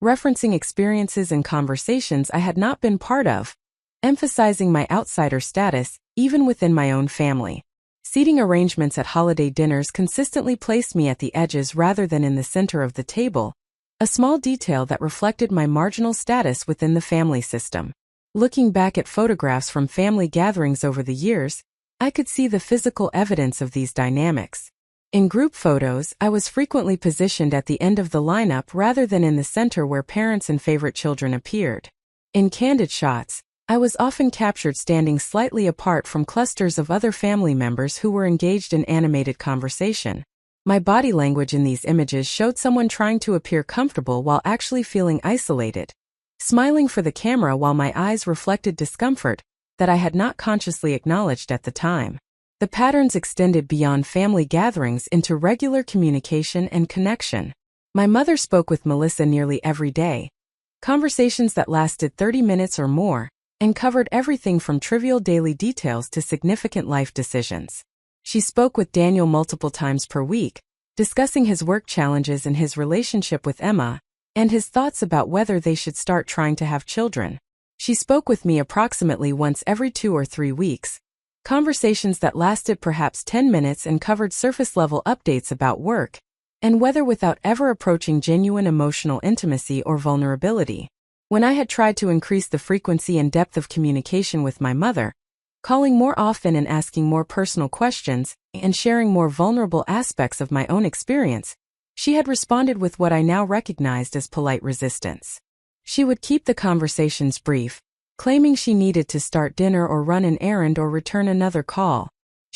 referencing experiences and conversations I had not been part of, emphasizing my outsider status, even within my own family. Seating arrangements at holiday dinners consistently placed me at the edges rather than in the center of the table, a small detail that reflected my marginal status within the family system. Looking back at photographs from family gatherings over the years, I could see the physical evidence of these dynamics. In group photos, I was frequently positioned at the end of the lineup rather than in the center where parents and favorite children appeared. In candid shots, I was often captured standing slightly apart from clusters of other family members who were engaged in animated conversation. My body language in these images showed someone trying to appear comfortable while actually feeling isolated, smiling for the camera while my eyes reflected discomfort that I had not consciously acknowledged at the time. The patterns extended beyond family gatherings into regular communication and connection. My mother spoke with Melissa nearly every day, conversations that lasted 30 minutes or more, and covered everything from trivial daily details to significant life decisions. She spoke with Daniel multiple times per week, discussing his work challenges and his relationship with Emma, and his thoughts about whether they should start trying to have children. She spoke with me approximately once every 2 or 3 weeks, conversations that lasted perhaps 10 minutes and covered surface-level updates about work and weather without ever approaching genuine emotional intimacy or vulnerability. When I had tried to increase the frequency and depth of communication with my mother, calling more often and asking more personal questions, and sharing more vulnerable aspects of my own experience, she had responded with what I now recognized as polite resistance. She would keep the conversations brief, claiming she needed to start dinner or run an errand or return another call.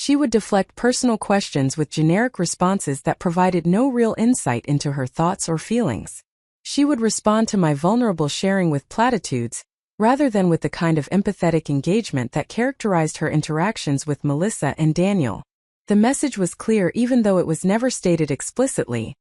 She would deflect personal questions with generic responses that provided no real insight into her thoughts or feelings. She would respond to my vulnerable sharing with platitudes, rather than with the kind of empathetic engagement that characterized her interactions with Melissa and Daniel. The message was clear even though it was never stated explicitly.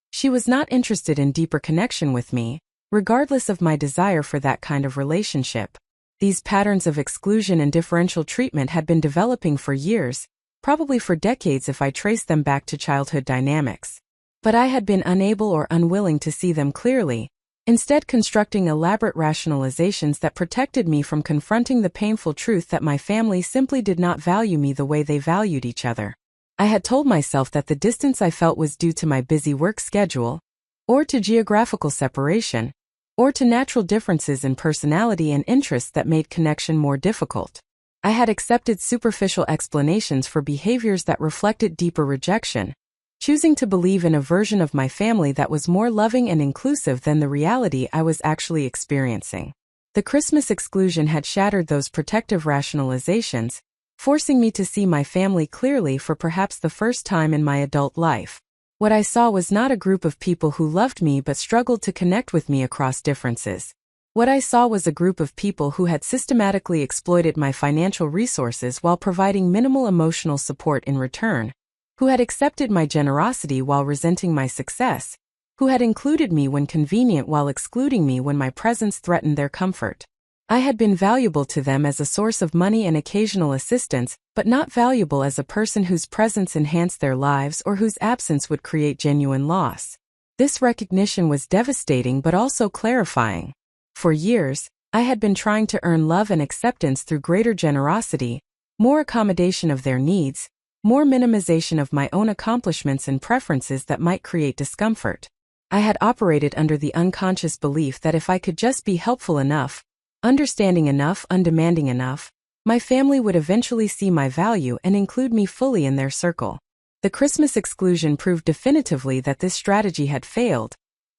She was not interested in deeper connection with me, regardless of my desire for that kind of relationship. These patterns of exclusion and differential treatment had been developing for years, probably for decades if I traced them back to childhood dynamics. But I had been unable or unwilling to see them clearly, instead constructing elaborate rationalizations that protected me from confronting the painful truth that my family simply did not value me the way they valued each other. I had told myself that the distance I felt was due to my busy work schedule, or to geographical separation, or to natural differences in personality and interests that made connection more difficult. I had accepted superficial explanations for behaviors that reflected deeper rejection, choosing to believe in a version of my family that was more loving and inclusive than the reality I was actually experiencing. The Christmas exclusion had shattered those protective rationalizations, forcing me to see my family clearly for perhaps the first time in my adult life. What I saw was not a group of people who loved me but struggled to connect with me across differences. What I saw was a group of people who had systematically exploited my financial resources while providing minimal emotional support in return, who had accepted my generosity while resenting my success, who had included me when convenient while excluding me when my presence threatened their comfort. I had been valuable to them as a source of money and occasional assistance, but not valuable as a person whose presence enhanced their lives or whose absence would create genuine loss. This recognition was devastating but also clarifying. For years, I had been trying to earn love and acceptance through greater generosity, more accommodation of their needs, more minimization of my own accomplishments and preferences that might create discomfort. I had operated under the unconscious belief that if I could just be helpful enough, understanding enough, undemanding enough, my family would eventually see my value and include me fully in their circle. The Christmas exclusion proved definitively that this strategy had failed,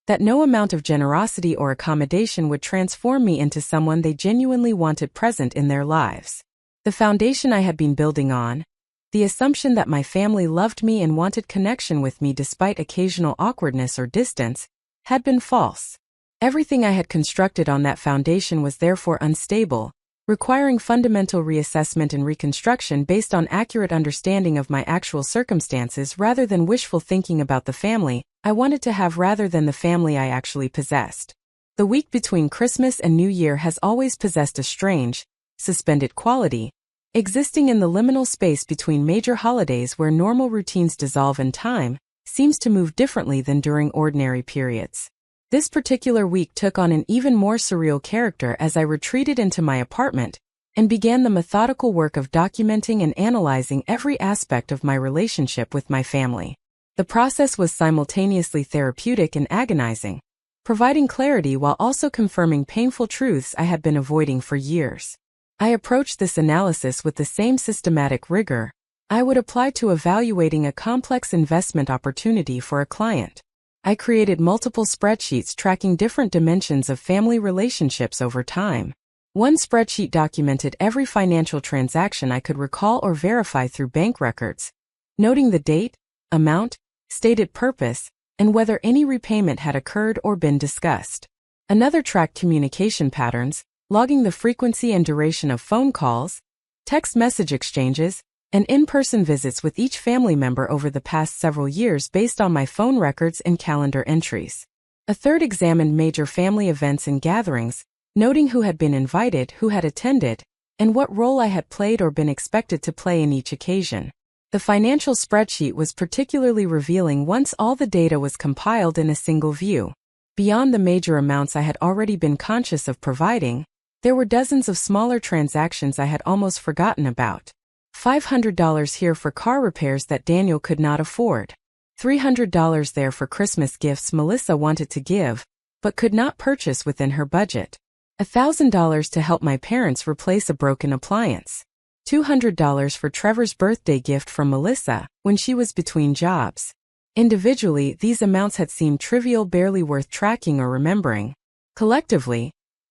that no amount of generosity or accommodation would transform me into someone they genuinely wanted present in their lives. The foundation I had been building on, the assumption that my family loved me and wanted connection with me despite occasional awkwardness or distance, had been false. Everything I had constructed on that foundation was therefore unstable, requiring fundamental reassessment and reconstruction based on accurate understanding of my actual circumstances rather than wishful thinking about the family I wanted to have rather than the family I actually possessed. The week between Christmas and New Year has always possessed a strange, suspended quality, existing in the liminal space between major holidays where normal routines dissolve and time seems to move differently than during ordinary periods. This particular week took on an even more surreal character as I retreated into my apartment and began the methodical work of documenting and analyzing every aspect of my relationship with my family. The process was simultaneously therapeutic and agonizing, providing clarity while also confirming painful truths I had been avoiding for years. I approached this analysis with the same systematic rigor I would apply to evaluating a complex investment opportunity for a client. I created multiple spreadsheets tracking different dimensions of family relationships over time. One spreadsheet documented every financial transaction I could recall or verify through bank records, noting the date, amount, stated purpose, and whether any repayment had occurred or been discussed. Another tracked communication patterns, logging the frequency and duration of phone calls, text message exchanges, and in-person visits with each family member over the past several years based on my phone records and calendar entries. A third examined major family events and gatherings, noting who had been invited, who had attended, and what role I had played or been expected to play in each occasion. The financial spreadsheet was particularly revealing once all the data was compiled in a single view. Beyond the major amounts I had already been conscious of providing, there were dozens of smaller transactions I had almost forgotten about. $500 here for car repairs that Daniel could not afford. $300 there for Christmas gifts Melissa wanted to give, but could not purchase within her budget. $1,000 to help my parents replace a broken appliance. $200 for Trevor's birthday gift from Melissa when she was between jobs. Individually, these amounts had seemed trivial, barely worth tracking or remembering. Collectively,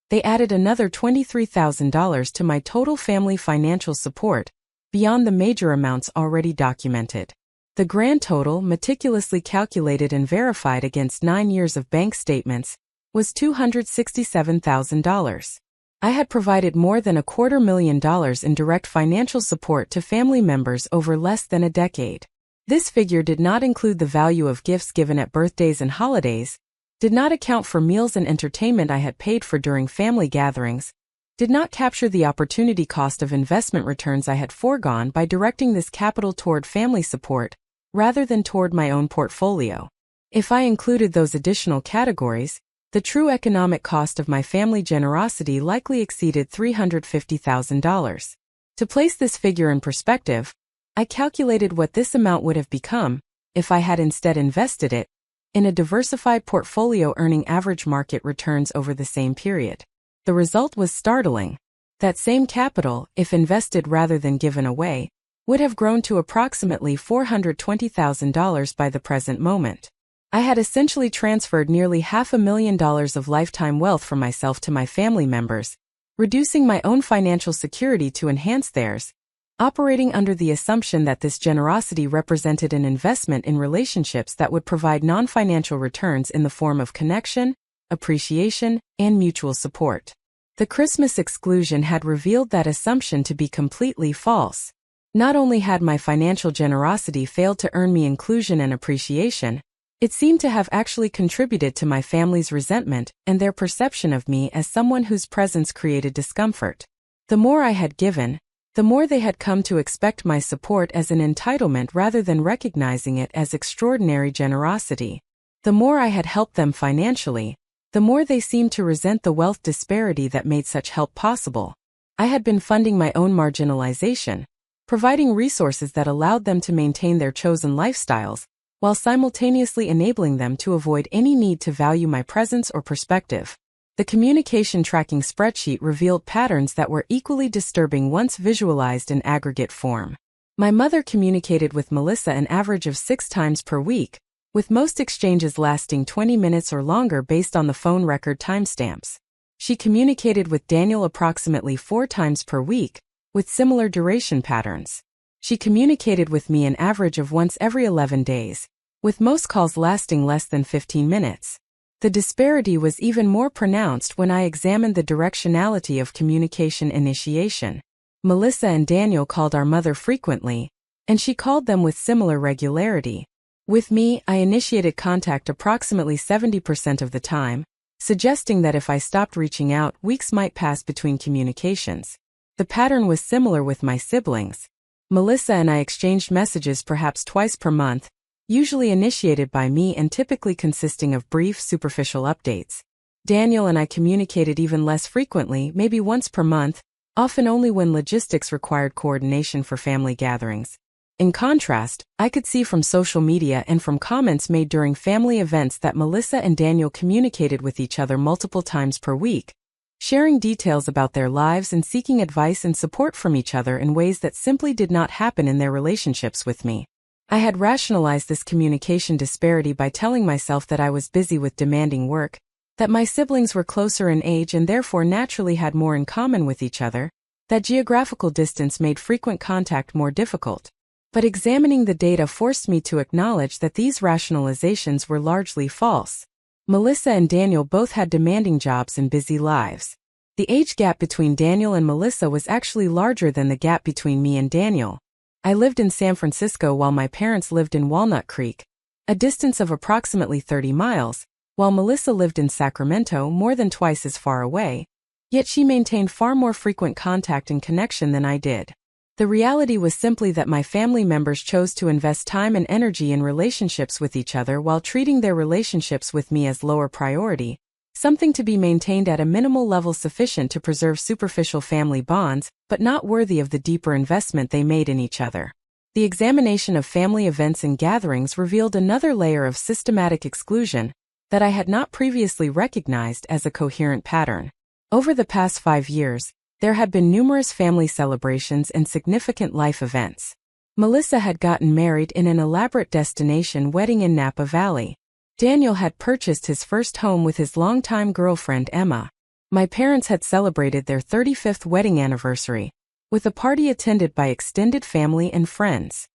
they added another $23,000 to my total family financial support, beyond the major amounts already documented. The grand total, meticulously calculated and verified against 9 years of bank statements, was $267,000. I had provided more than $250,000 in direct financial support to family members over less than a decade. This figure did not include the value of gifts given at birthdays and holidays, did not account for meals and entertainment I had paid for during family gatherings, did not capture the opportunity cost of investment returns I had foregone by directing this capital toward family support, rather than toward my own portfolio. If I included those additional categories, the true economic cost of my family generosity likely exceeded $350,000. To place this figure in perspective, I calculated what this amount would have become, if I had instead invested it, in a diversified portfolio earning average market returns over the same period. The result was startling. That same capital, if invested rather than given away, would have grown to approximately $420,000 by the present moment. I had essentially transferred nearly $500,000 of lifetime wealth from myself to my family members, reducing my own financial security to enhance theirs, operating under the assumption that this generosity represented an investment in relationships that would provide non-financial returns in the form of connection, appreciation, and mutual support. The Christmas exclusion had revealed that assumption to be completely false. Not only had my financial generosity failed to earn me inclusion and appreciation, it seemed to have actually contributed to my family's resentment and their perception of me as someone whose presence created discomfort. The more I had given, the more they had come to expect my support as an entitlement rather than recognizing it as extraordinary generosity. The more I had helped them financially, the more they seemed to resent the wealth disparity that made such help possible. I had been funding my own marginalization, providing resources that allowed them to maintain their chosen lifestyles, while simultaneously enabling them to avoid any need to value my presence or perspective. The communication tracking spreadsheet revealed patterns that were equally disturbing once visualized in aggregate form. My mother communicated with Melissa an average of 6 times per week, with most exchanges lasting 20 minutes or longer based on the phone record timestamps. She communicated with Daniel approximately 4 times per week, with similar duration patterns. She communicated with me an average of once every 11 days, with most calls lasting less than 15 minutes. The disparity was even more pronounced when I examined the directionality of communication initiation. Melissa and Daniel called our mother frequently, and she called them with similar regularity. With me, I initiated contact approximately 70% of the time, suggesting that if I stopped reaching out, weeks might pass between communications. The pattern was similar with my siblings. Melissa and I exchanged messages perhaps twice per month, usually initiated by me and typically consisting of brief, superficial updates. Daniel and I communicated even less frequently, maybe once per month, often only when logistics required coordination for family gatherings. In contrast, I could see from social media and from comments made during family events that Melissa and Daniel communicated with each other multiple times per week, sharing details about their lives and seeking advice and support from each other in ways that simply did not happen in their relationships with me. I had rationalized this communication disparity by telling myself that I was busy with demanding work, that my siblings were closer in age and therefore naturally had more in common with each other, that geographical distance made frequent contact more difficult. But examining the data forced me to acknowledge that these rationalizations were largely false. Melissa and Daniel both had demanding jobs and busy lives. The age gap between Daniel and Melissa was actually larger than the gap between me and Daniel. I lived in San Francisco while my parents lived in Walnut Creek, a distance of approximately 30 miles, while Melissa lived in Sacramento, more than twice as far away, yet she maintained far more frequent contact and connection than I did. The reality was simply that my family members chose to invest time and energy in relationships with each other while treating their relationships with me as lower priority, something to be maintained at a minimal level sufficient to preserve superficial family bonds, but not worthy of the deeper investment they made in each other. The examination of family events and gatherings revealed another layer of systematic exclusion that I had not previously recognized as a coherent pattern. Over the past 5 years, there had been numerous family celebrations and significant life events. Melissa had gotten married in an elaborate destination wedding in Napa Valley. Daniel had purchased his first home with his longtime girlfriend Emma. My parents had celebrated their 35th wedding anniversary, with a party attended by extended family and friends.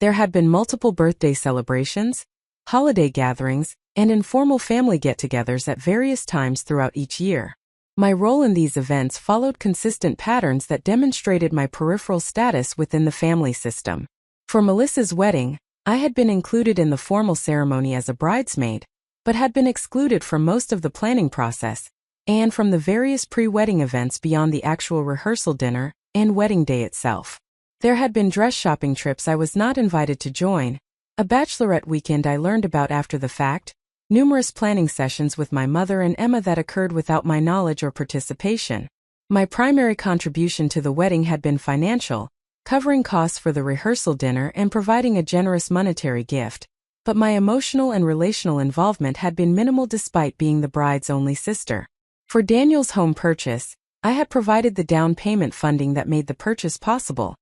There had been multiple birthday celebrations, holiday gatherings, and informal family get-togethers at various times throughout each year. My role in these events followed consistent patterns that demonstrated my peripheral status within the family system. For Melissa's wedding, I had been included in the formal ceremony as a bridesmaid, but had been excluded from most of the planning process, and from the various pre-wedding events beyond the actual rehearsal dinner and wedding day itself. There had been dress shopping trips I was not invited to join, a bachelorette weekend I learned about after the fact, numerous planning sessions with my mother and Emma that occurred without my knowledge or participation. My primary contribution to the wedding had been financial, covering costs for the rehearsal dinner and providing a generous monetary gift, but my emotional and relational involvement had been minimal despite being the bride's only sister. For Daniel's home purchase, I had provided the down payment funding that made the purchase possible,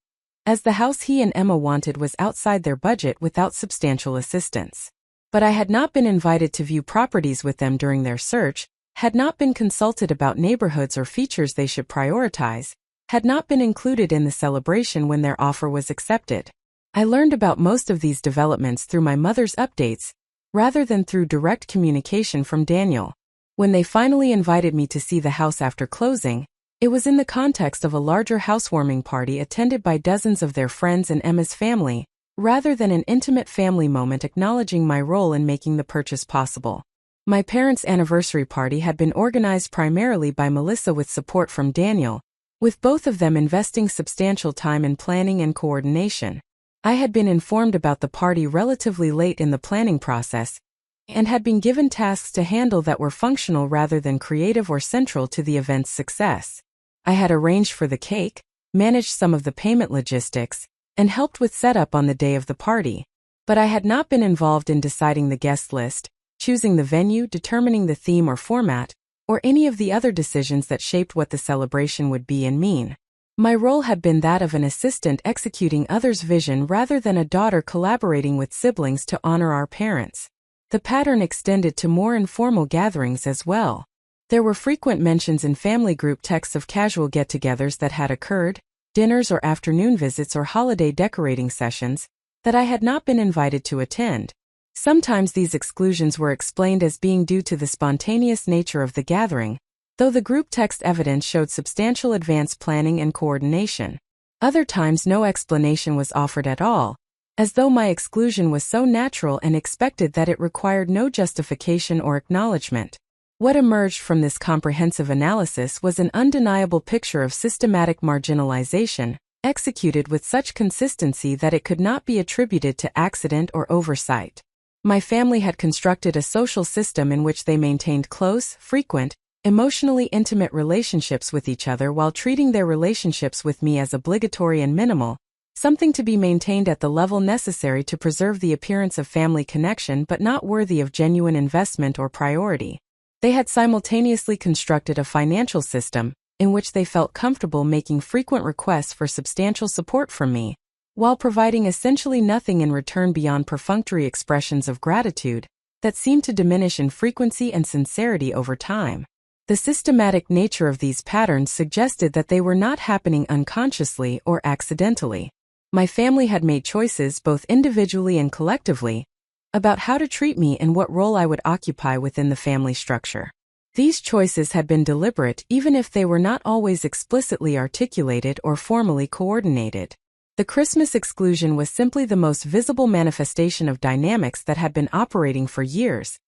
as the house he and Emma wanted was outside their budget without substantial assistance. But I had not been invited to view properties with them during their search, had not been consulted about neighborhoods or features they should prioritize, had not been included in the celebration when their offer was accepted. I learned about most of these developments through my mother's updates, rather than through direct communication from Daniel. When they finally invited me to see the house after closing, it was in the context of a larger housewarming party attended by dozens of their friends and Emma's family, rather than an intimate family moment acknowledging my role in making the purchase possible. My parents' anniversary party had been organized primarily by Melissa with support from Daniel, with both of them investing substantial time in planning and coordination. I had been informed about the party relatively late in the planning process, and had been given tasks to handle that were functional rather than creative or central to the event's success. I had arranged for the cake, managed some of the payment logistics, and helped with setup on the day of the party, but I had not been involved in deciding the guest list, choosing the venue, determining the theme or format, or any of the other decisions that shaped what the celebration would be and mean. My role had been that of an assistant executing others' vision rather than a daughter collaborating with siblings to honor our parents. The pattern extended to more informal gatherings as well. There were frequent mentions in family group texts of casual get-togethers that had occurred, dinners or afternoon visits or holiday decorating sessions, that I had not been invited to attend. Sometimes these exclusions were explained as being due to the spontaneous nature of the gathering, though the group text evidence showed substantial advance planning and coordination. Other times no explanation was offered at all, as though my exclusion was so natural and expected that it required no justification or acknowledgement. What emerged from this comprehensive analysis was an undeniable picture of systematic marginalization, executed with such consistency that it could not be attributed to accident or oversight. My family had constructed a social system in which they maintained close, frequent, emotionally intimate relationships with each other while treating their relationships with me as obligatory and minimal, something to be maintained at the level necessary to preserve the appearance of family connection but not worthy of genuine investment or priority. They had simultaneously constructed a financial system in which they felt comfortable making frequent requests for substantial support from me, while providing essentially nothing in return beyond perfunctory expressions of gratitude that seemed to diminish in frequency and sincerity over time. The systematic nature of these patterns suggested that they were not happening unconsciously or accidentally. My family had made choices both individually and collectively about how to treat me and what role I would occupy within the family structure. These choices had been deliberate even if they were not always explicitly articulated or formally coordinated. The Christmas exclusion was simply the most visible manifestation of dynamics that had been operating for years,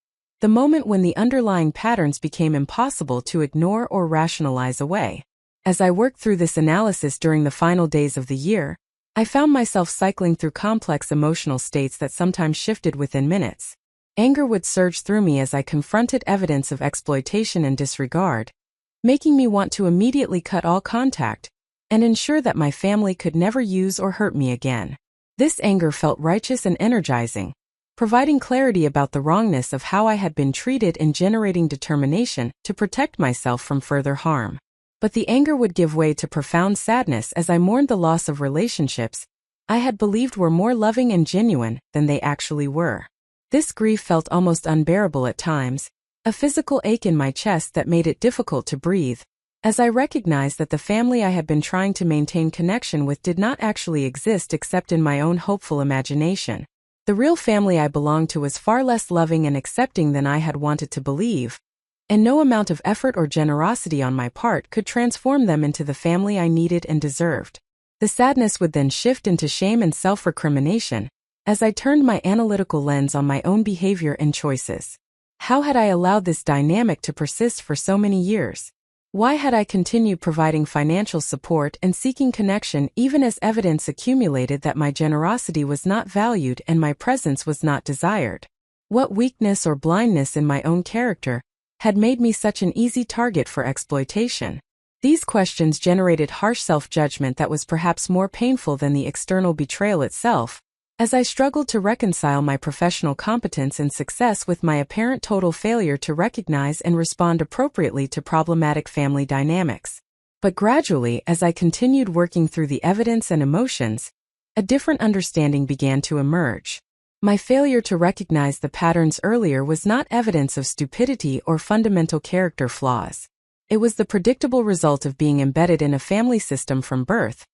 the moment when the underlying patterns became impossible to ignore or rationalize away. As I worked through this analysis during the final days of the year, I found myself cycling through complex emotional states that sometimes shifted within minutes. Anger would surge through me as I confronted evidence of exploitation and disregard, making me want to immediately cut all contact and ensure that my family could never use or hurt me again. This anger felt righteous and energizing, providing clarity about the wrongness of how I had been treated and generating determination to protect myself from further harm. But the anger would give way to profound sadness as I mourned the loss of relationships I had believed were more loving and genuine than they actually were. This grief felt almost unbearable at times, a physical ache in my chest that made it difficult to breathe, as I recognized that the family I had been trying to maintain connection with did not actually exist except in my own hopeful imagination. The real family I belonged to was far less loving and accepting than I had wanted to believe, and no amount of effort or generosity on my part could transform them into the family I needed and deserved. The sadness would then shift into shame and self-recrimination, as I turned my analytical lens on my own behavior and choices. How had I allowed this dynamic to persist for so many years? Why had I continued providing financial support and seeking connection even as evidence accumulated that my generosity was not valued and my presence was not desired? What weakness or blindness in my own character had made me such an easy target for exploitation? These questions generated harsh self-judgment that was perhaps more painful than the external betrayal itself, as I struggled to reconcile my professional competence and success with my apparent total failure to recognize and respond appropriately to problematic family dynamics. But gradually, as I continued working through the evidence and emotions, a different understanding began to emerge. My failure to recognize the patterns earlier was not evidence of stupidity or fundamental character flaws. It was the predictable result of being embedded in a family system from birth,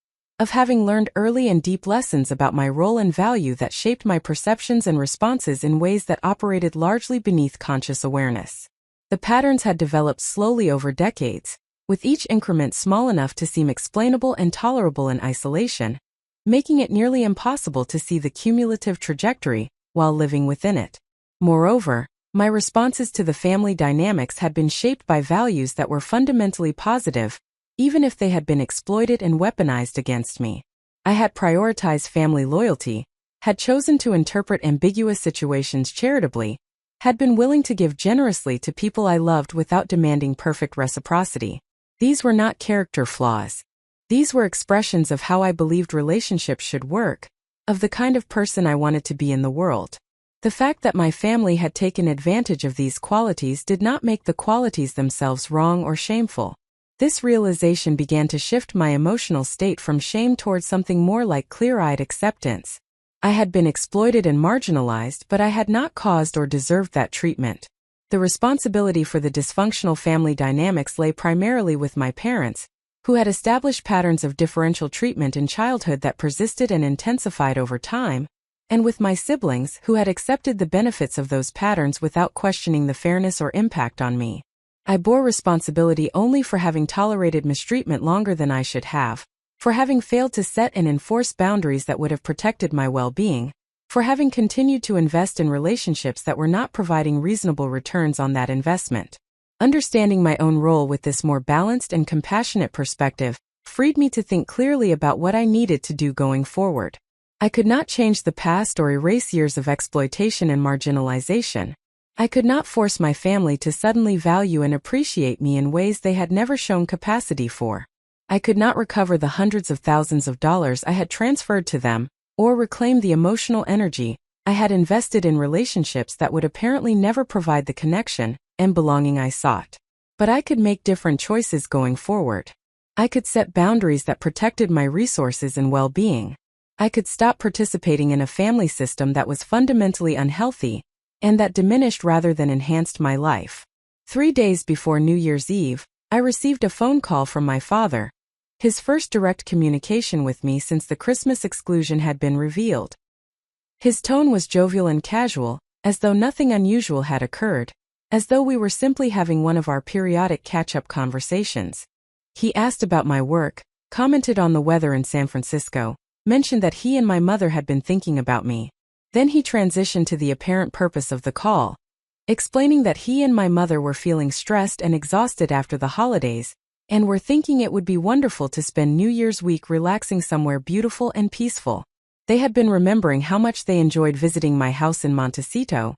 of having learned early and deep lessons about my role and value that shaped my perceptions and responses in ways that operated largely beneath conscious awareness. The patterns had developed slowly over decades, with each increment small enough to seem explainable and tolerable in isolation, making it nearly impossible to see the cumulative trajectory while living within it. Moreover, my responses to the family dynamics had been shaped by values that were fundamentally positive, even if they had been exploited and weaponized against me. I had prioritized family loyalty, had chosen to interpret ambiguous situations charitably, had been willing to give generously to people I loved without demanding perfect reciprocity. These were not character flaws. These were expressions of how I believed relationships should work, of the kind of person I wanted to be in the world. The fact that my family had taken advantage of these qualities did not make the qualities themselves wrong or shameful. This realization began to shift my emotional state from shame towards something more like clear-eyed acceptance. I had been exploited and marginalized, but I had not caused or deserved that treatment. The responsibility for the dysfunctional family dynamics lay primarily with my parents, who had established patterns of differential treatment in childhood that persisted and intensified over time, and with my siblings who had accepted the benefits of those patterns without questioning the fairness or impact on me. I bore responsibility only for having tolerated mistreatment longer than I should have, for having failed to set and enforce boundaries that would have protected my well-being, for having continued to invest in relationships that were not providing reasonable returns on that investment. Understanding my own role with this more balanced and compassionate perspective freed me to think clearly about what I needed to do going forward. I could not change the past or erase years of exploitation and marginalization. I could not force my family to suddenly value and appreciate me in ways they had never shown capacity for. I could not recover the hundreds of thousands of dollars I had transferred to them, or reclaim the emotional energy I had invested in relationships that would apparently never provide the connection and belonging I sought. But I could make different choices going forward. I could set boundaries that protected my resources and well-being. I could stop participating in a family system that was fundamentally unhealthy and that diminished rather than enhanced my life. 3 days before New Year's Eve, I received a phone call from my father, his first direct communication with me since the Christmas exclusion had been revealed. His tone was jovial and casual, as though nothing unusual had occurred, as though we were simply having one of our periodic catch-up conversations. He asked about my work, commented on the weather in San Francisco, mentioned that he and my mother had been thinking about me. Then he transitioned to the apparent purpose of the call, explaining that he and my mother were feeling stressed and exhausted after the holidays, and were thinking it would be wonderful to spend New Year's week relaxing somewhere beautiful and peaceful. They had been remembering how much they enjoyed visiting my house in Montecito,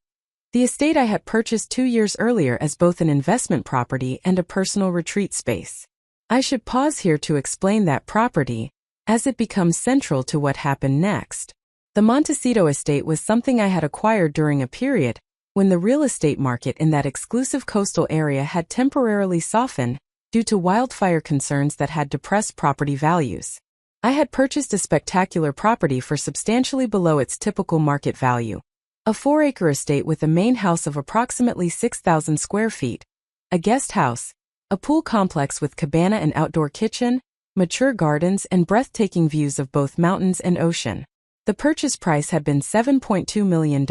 the estate I had purchased 2 years earlier as both an investment property and a personal retreat space. I should pause here to explain that property, as it becomes central to what happened next. The Montecito estate was something I had acquired during a period when the real estate market in that exclusive coastal area had temporarily softened due to wildfire concerns that had depressed property values. I had purchased a spectacular property for substantially below its typical market value. A 4-acre estate with a main house of approximately 6,000 square feet, a guest house, a pool complex with cabana and outdoor kitchen, mature gardens, and breathtaking views of both mountains and ocean. The purchase price had been $7.2 million,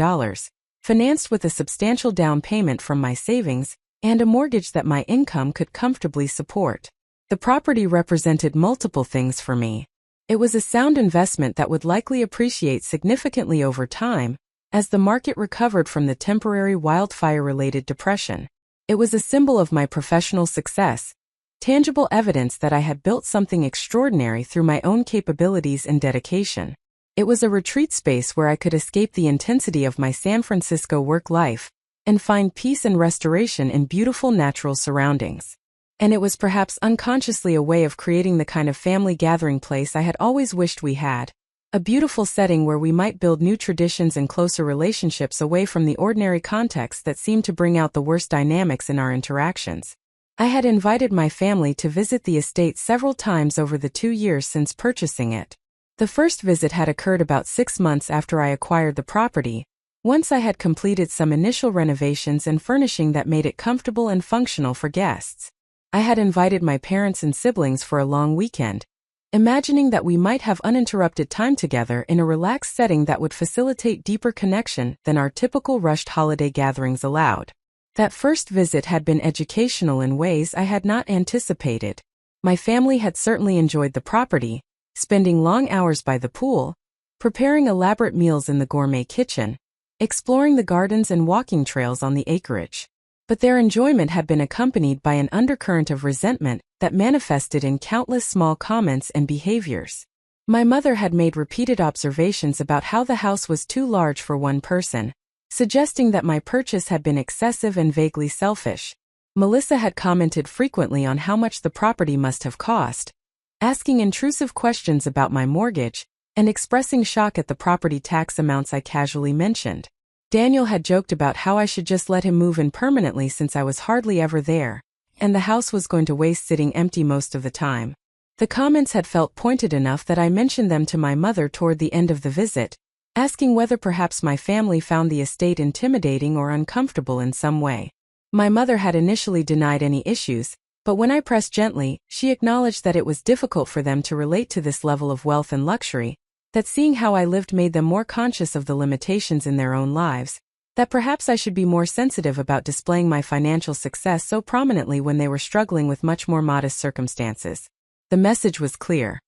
financed with a substantial down payment from my savings and a mortgage that my income could comfortably support. The property represented multiple things for me. It was a sound investment that would likely appreciate significantly over time as the market recovered from the temporary wildfire-related depression. It was a symbol of my professional success, tangible evidence that I had built something extraordinary through my own capabilities and dedication. It was a retreat space where I could escape the intensity of my San Francisco work life and find peace and restoration in beautiful natural surroundings. And it was perhaps unconsciously a way of creating the kind of family gathering place I had always wished we had. A beautiful setting where we might build new traditions and closer relationships away from the ordinary context that seemed to bring out the worst dynamics in our interactions. I had invited my family to visit the estate several times over the 2 years since purchasing it. The first visit had occurred about 6 months after I acquired the property, once I had completed some initial renovations and furnishing that made it comfortable and functional for guests. I had invited my parents and siblings for a long weekend, imagining that we might have uninterrupted time together in a relaxed setting that would facilitate deeper connection than our typical rushed holiday gatherings allowed. That first visit had been educational in ways I had not anticipated. My family had certainly enjoyed the property, spending long hours by the pool, preparing elaborate meals in the gourmet kitchen, exploring the gardens and walking trails on the acreage. But their enjoyment had been accompanied by an undercurrent of resentment that manifested in countless small comments and behaviors. My mother had made repeated observations about how the house was too large for one person, suggesting that my purchase had been excessive and vaguely selfish. Melissa had commented frequently on how much the property must have cost, asking intrusive questions about my mortgage, and expressing shock at the property tax amounts I casually mentioned. Daniel had joked about how I should just let him move in permanently since I was hardly ever there, and the house was going to waste sitting empty most of the time. The comments had felt pointed enough that I mentioned them to my mother toward the end of the visit, asking whether perhaps my family found the estate intimidating or uncomfortable in some way. My mother had initially denied any issues, but when I pressed gently, she acknowledged that it was difficult for them to relate to this level of wealth and luxury, that seeing how I lived made them more conscious of the limitations in their own lives, that perhaps I should be more sensitive about displaying my financial success so prominently when they were struggling with much more modest circumstances. The message was clear.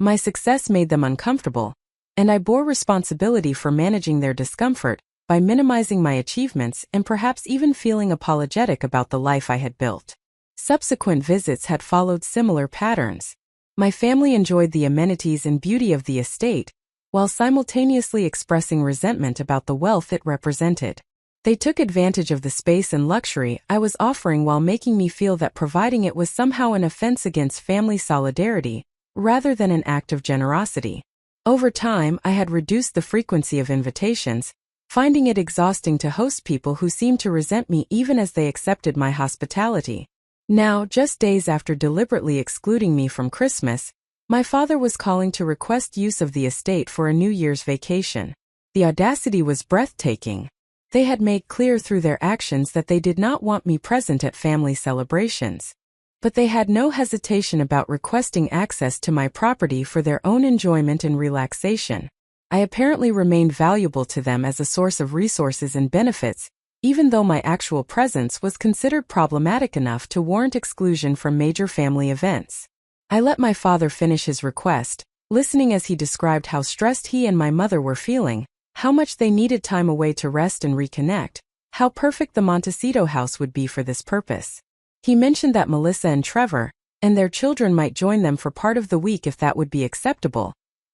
My success made them uncomfortable, and I bore responsibility for managing their discomfort by minimizing my achievements and perhaps even feeling apologetic about the life I had built. Subsequent visits had followed similar patterns. My family enjoyed the amenities and beauty of the estate, while simultaneously expressing resentment about the wealth it represented. They took advantage of the space and luxury I was offering while making me feel that providing it was somehow an offense against family solidarity, rather than an act of generosity. Over time, I had reduced the frequency of invitations, finding it exhausting to host people who seemed to resent me even as they accepted my hospitality. Now, just days after deliberately excluding me from Christmas, my father was calling to request use of the estate for a New Year's vacation. The audacity was breathtaking. They had made clear through their actions that they did not want me present at family celebrations. But they had no hesitation about requesting access to my property for their own enjoyment and relaxation. I apparently remained valuable to them as a source of resources and benefits, even though my actual presence was considered problematic enough to warrant exclusion from major family events. I let my father finish his request, listening as he described how stressed he and my mother were feeling, how much they needed time away to rest and reconnect, how perfect the Montecito house would be for this purpose. He mentioned that Melissa and Trevor and their children might join them for part of the week if that would be acceptable,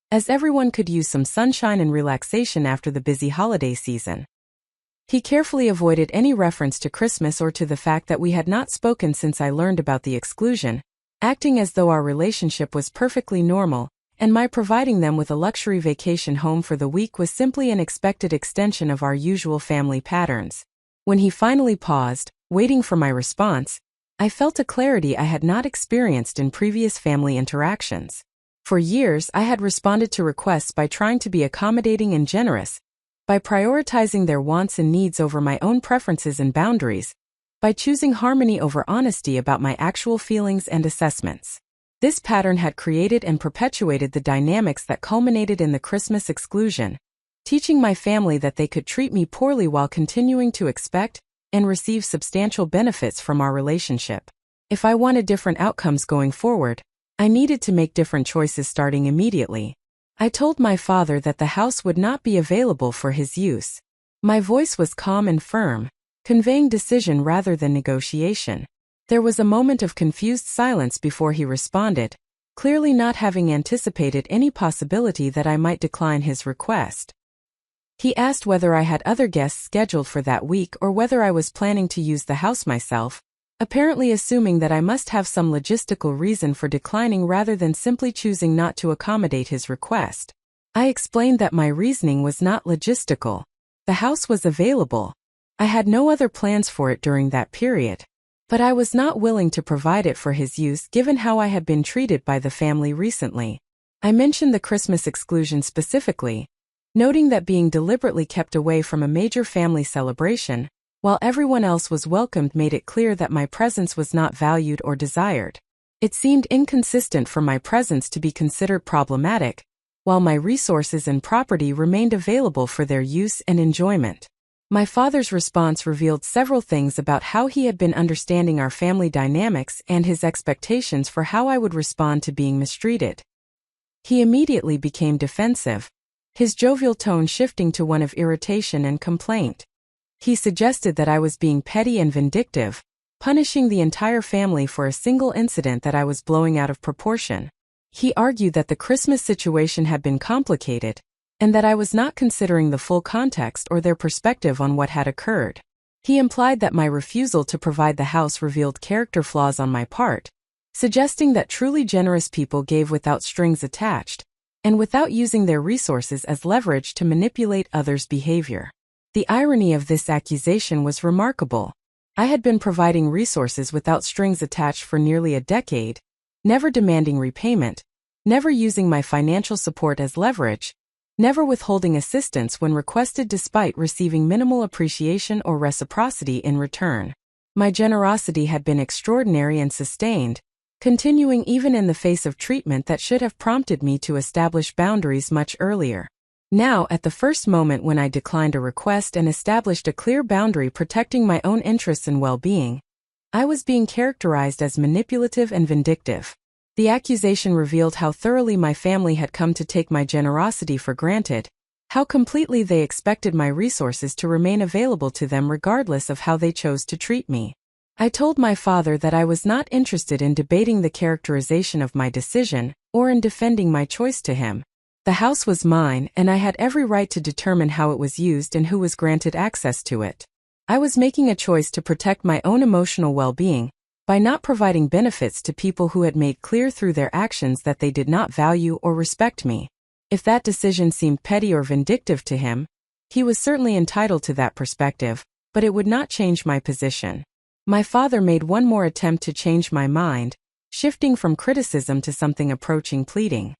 as everyone could use some sunshine and relaxation after the busy holiday season. He carefully avoided any reference to Christmas or to the fact that we had not spoken since I learned about the exclusion, acting as though our relationship was perfectly normal, and my providing them with a luxury vacation home for the week was simply an expected extension of our usual family patterns. When he finally paused, waiting for my response, I felt a clarity I had not experienced in previous family interactions. For years, I had responded to requests by trying to be accommodating and generous, by prioritizing their wants and needs over my own preferences and boundaries, by choosing harmony over honesty about my actual feelings and assessments. This pattern had created and perpetuated the dynamics that culminated in the Christmas exclusion, teaching my family that they could treat me poorly while continuing to expect and receive substantial benefits from our relationship. If I wanted different outcomes going forward, I needed to make different choices starting immediately. I told my father that the house would not be available for his use. My voice was calm and firm, conveying decision rather than negotiation. There was a moment of confused silence before he responded, clearly not having anticipated any possibility that I might decline his request. He asked whether I had other guests scheduled for that week or whether I was planning to use the house myself, apparently assuming that I must have some logistical reason for declining rather than simply choosing not to accommodate his request. I explained that my reasoning was not logistical. The house was available. I had no other plans for it during that period. But I was not willing to provide it for his use given how I had been treated by the family recently. I mentioned the Christmas exclusion specifically, noting that being deliberately kept away from a major family celebration, while everyone else was welcomed, made it clear that my presence was not valued or desired. It seemed inconsistent for my presence to be considered problematic, while my resources and property remained available for their use and enjoyment. My father's response revealed several things about how he had been understanding our family dynamics and his expectations for how I would respond to being mistreated. He immediately became defensive, his jovial tone shifting to one of irritation and complaint. He suggested that I was being petty and vindictive, punishing the entire family for a single incident that I was blowing out of proportion. He argued that the Christmas situation had been complicated, and that I was not considering the full context or their perspective on what had occurred. He implied that my refusal to provide the house revealed character flaws on my part, suggesting that truly generous people gave without strings attached, and without using their resources as leverage to manipulate others' behavior. The irony of this accusation was remarkable. I had been providing resources without strings attached for nearly a decade, never demanding repayment, never using my financial support as leverage, never withholding assistance when requested despite receiving minimal appreciation or reciprocity in return. My generosity had been extraordinary and sustained, continuing even in the face of treatment that should have prompted me to establish boundaries much earlier. Now, at the first moment when I declined a request and established a clear boundary protecting my own interests and well-being, I was being characterized as manipulative and vindictive. The accusation revealed how thoroughly my family had come to take my generosity for granted, how completely they expected my resources to remain available to them regardless of how they chose to treat me. I told my father that I was not interested in debating the characterization of my decision or in defending my choice to him. The house was mine, and I had every right to determine how it was used and who was granted access to it. I was making a choice to protect my own emotional well-being by not providing benefits to people who had made clear through their actions that they did not value or respect me. If that decision seemed petty or vindictive to him, he was certainly entitled to that perspective, but it would not change my position. My father made one more attempt to change my mind, shifting from criticism to something approaching pleading.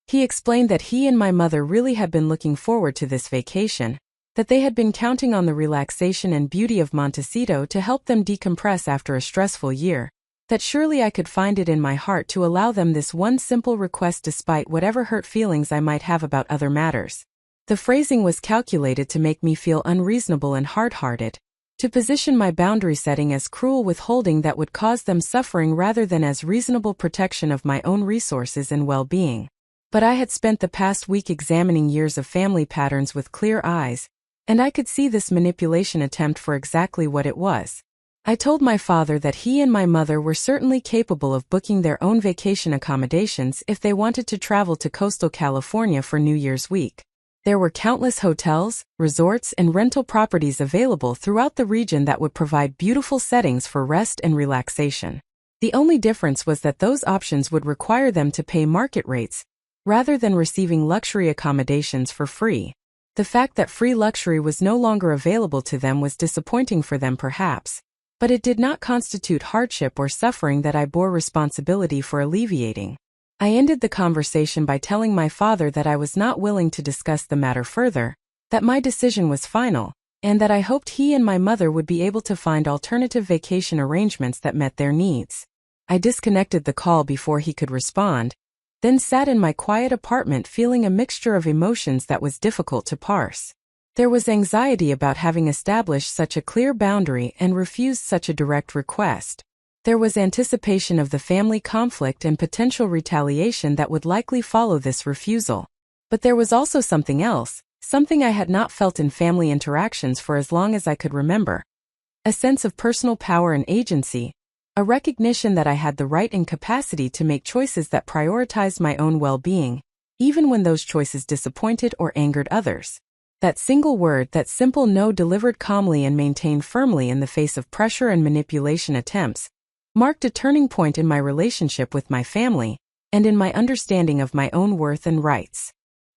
He explained that he and my mother really had been looking forward to this vacation, that they had been counting on the relaxation and beauty of Montecito to help them decompress after a stressful year, that surely I could find it in my heart to allow them this one simple request despite whatever hurt feelings I might have about other matters. The phrasing was calculated to make me feel unreasonable and hard-hearted, to position my boundary setting as cruel withholding that would cause them suffering rather than as reasonable protection of my own resources and well-being. But I had spent the past week examining years of family patterns with clear eyes, and I could see this manipulation attempt for exactly what it was. I told my father that he and my mother were certainly capable of booking their own vacation accommodations if they wanted to travel to coastal California for New Year's week. There were countless hotels, resorts, and rental properties available throughout the region that would provide beautiful settings for rest and relaxation. The only difference was that those options would require them to pay market rates, rather than receiving luxury accommodations for free. The fact that free luxury was no longer available to them was disappointing for them perhaps, but it did not constitute hardship or suffering that I bore responsibility for alleviating. I ended the conversation by telling my father that I was not willing to discuss the matter further, that my decision was final, and that I hoped he and my mother would be able to find alternative vacation arrangements that met their needs. I disconnected the call before he could respond, then sat in my quiet apartment feeling a mixture of emotions that was difficult to parse. There was anxiety about having established such a clear boundary and refused such a direct request. There was anticipation of the family conflict and potential retaliation that would likely follow this refusal. But there was also something else, something I had not felt in family interactions for as long as I could remember. A sense of personal power and agency, a recognition that I had the right and capacity to make choices that prioritized my own well-being, even when those choices disappointed or angered others. That single word, that simple no delivered calmly and maintained firmly in the face of pressure and manipulation attempts, marked a turning point in my relationship with my family, and in my understanding of my own worth and rights.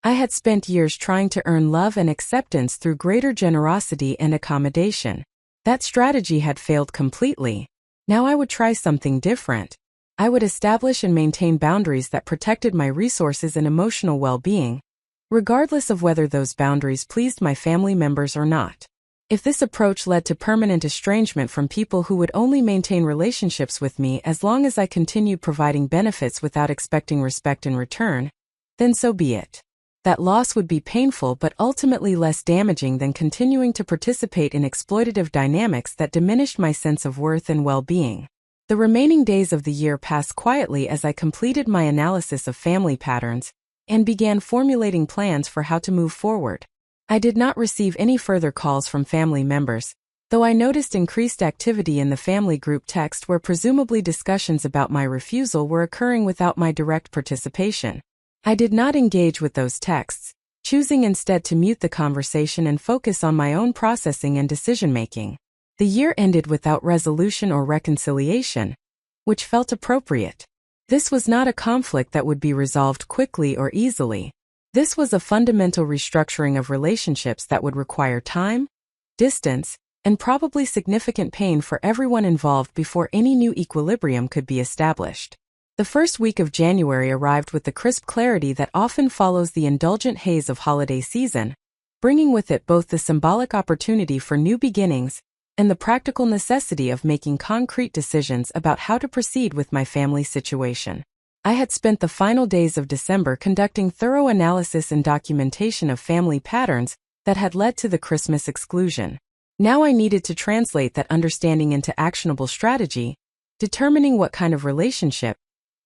I had spent years trying to earn love and acceptance through greater generosity and accommodation. That strategy had failed completely. Now I would try something different. I would establish and maintain boundaries that protected my resources and emotional well-being, regardless of whether those boundaries pleased my family members or not. If this approach led to permanent estrangement from people who would only maintain relationships with me as long as I continued providing benefits without expecting respect in return, then so be it. That loss would be painful but ultimately less damaging than continuing to participate in exploitative dynamics that diminished my sense of worth and well-being. The remaining days of the year passed quietly as I completed my analysis of family patterns and began formulating plans for how to move forward. I did not receive any further calls from family members, though I noticed increased activity in the family group text where presumably discussions about my refusal were occurring without my direct participation. I did not engage with those texts, choosing instead to mute the conversation and focus on my own processing and decision-making. The year ended without resolution or reconciliation, which felt appropriate. This was not a conflict that would be resolved quickly or easily. This was a fundamental restructuring of relationships that would require time, distance, and probably significant pain for everyone involved before any new equilibrium could be established. The first week of January arrived with the crisp clarity that often follows the indulgent haze of holiday season, bringing with it both the symbolic opportunity for new beginnings and the practical necessity of making concrete decisions about how to proceed with my family situation. I had spent the final days of December conducting thorough analysis and documentation of family patterns that had led to the Christmas exclusion. Now I needed to translate that understanding into actionable strategy, determining what kind of relationship,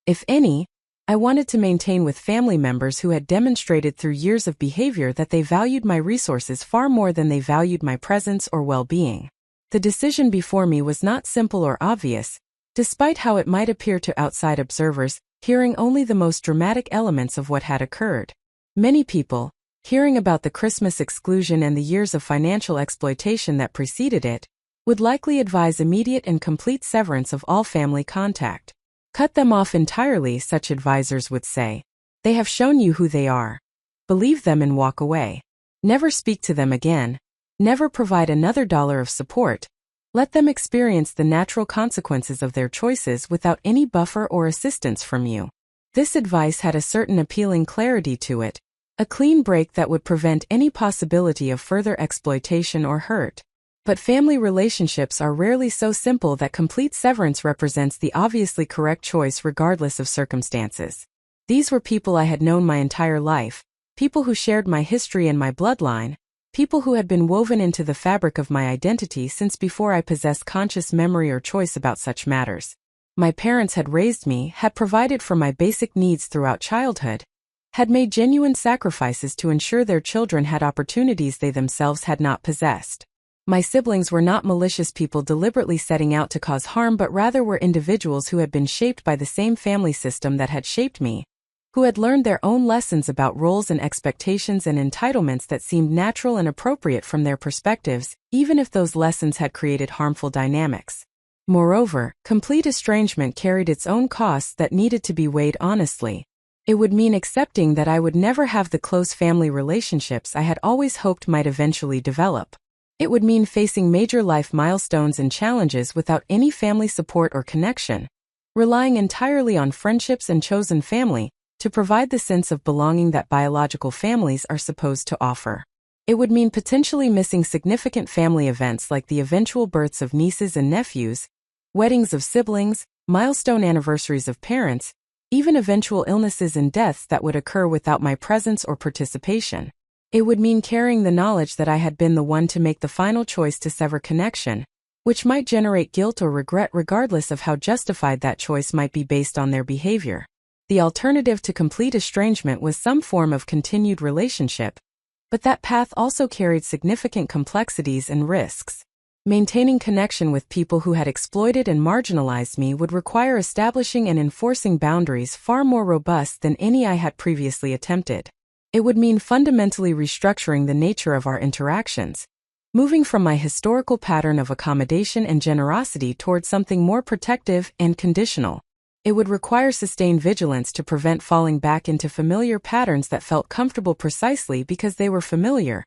if any, I wanted to maintain with family members who had demonstrated through years of behavior that they valued my resources far more than they valued my presence or well-being. The decision before me was not simple or obvious, despite how it might appear to outside observers, hearing only the most dramatic elements of what had occurred. Many people, hearing about the Christmas exclusion and the years of financial exploitation that preceded it, would likely advise immediate and complete severance of all family contact. Cut them off entirely, such advisors would say. They have shown you who they are. Believe them and walk away. Never speak to them again. Never provide another dollar of support. Let them experience the natural consequences of their choices without any buffer or assistance from you. This advice had a certain appealing clarity to it, a clean break that would prevent any possibility of further exploitation or hurt. But family relationships are rarely so simple that complete severance represents the obviously correct choice regardless of circumstances. These were people I had known my entire life, people who shared my history and my bloodline, people who had been woven into the fabric of my identity since before I possessed conscious memory or choice about such matters. My parents had raised me, had provided for my basic needs throughout childhood, had made genuine sacrifices to ensure their children had opportunities they themselves had not possessed. My siblings were not malicious people deliberately setting out to cause harm, but rather were individuals who had been shaped by the same family system that had shaped me, who had learned their own lessons about roles and expectations and entitlements that seemed natural and appropriate from their perspectives, even if those lessons had created harmful dynamics. Moreover, complete estrangement carried its own costs that needed to be weighed honestly. It would mean accepting that I would never have the close family relationships I had always hoped might eventually develop. It would mean facing major life milestones and challenges without any family support or connection, relying entirely on friendships and chosen family to provide the sense of belonging that biological families are supposed to offer. It would mean potentially missing significant family events like the eventual births of nieces and nephews, weddings of siblings, milestone anniversaries of parents, even eventual illnesses and deaths that would occur without my presence or participation. It would mean carrying the knowledge that I had been the one to make the final choice to sever connection, which might generate guilt or regret regardless of how justified that choice might be based on their behavior. The alternative to complete estrangement was some form of continued relationship, but that path also carried significant complexities and risks. Maintaining connection with people who had exploited and marginalized me would require establishing and enforcing boundaries far more robust than any I had previously attempted. It would mean fundamentally restructuring the nature of our interactions, moving from my historical pattern of accommodation and generosity towards something more protective and conditional. It would require sustained vigilance to prevent falling back into familiar patterns that felt comfortable precisely because they were familiar,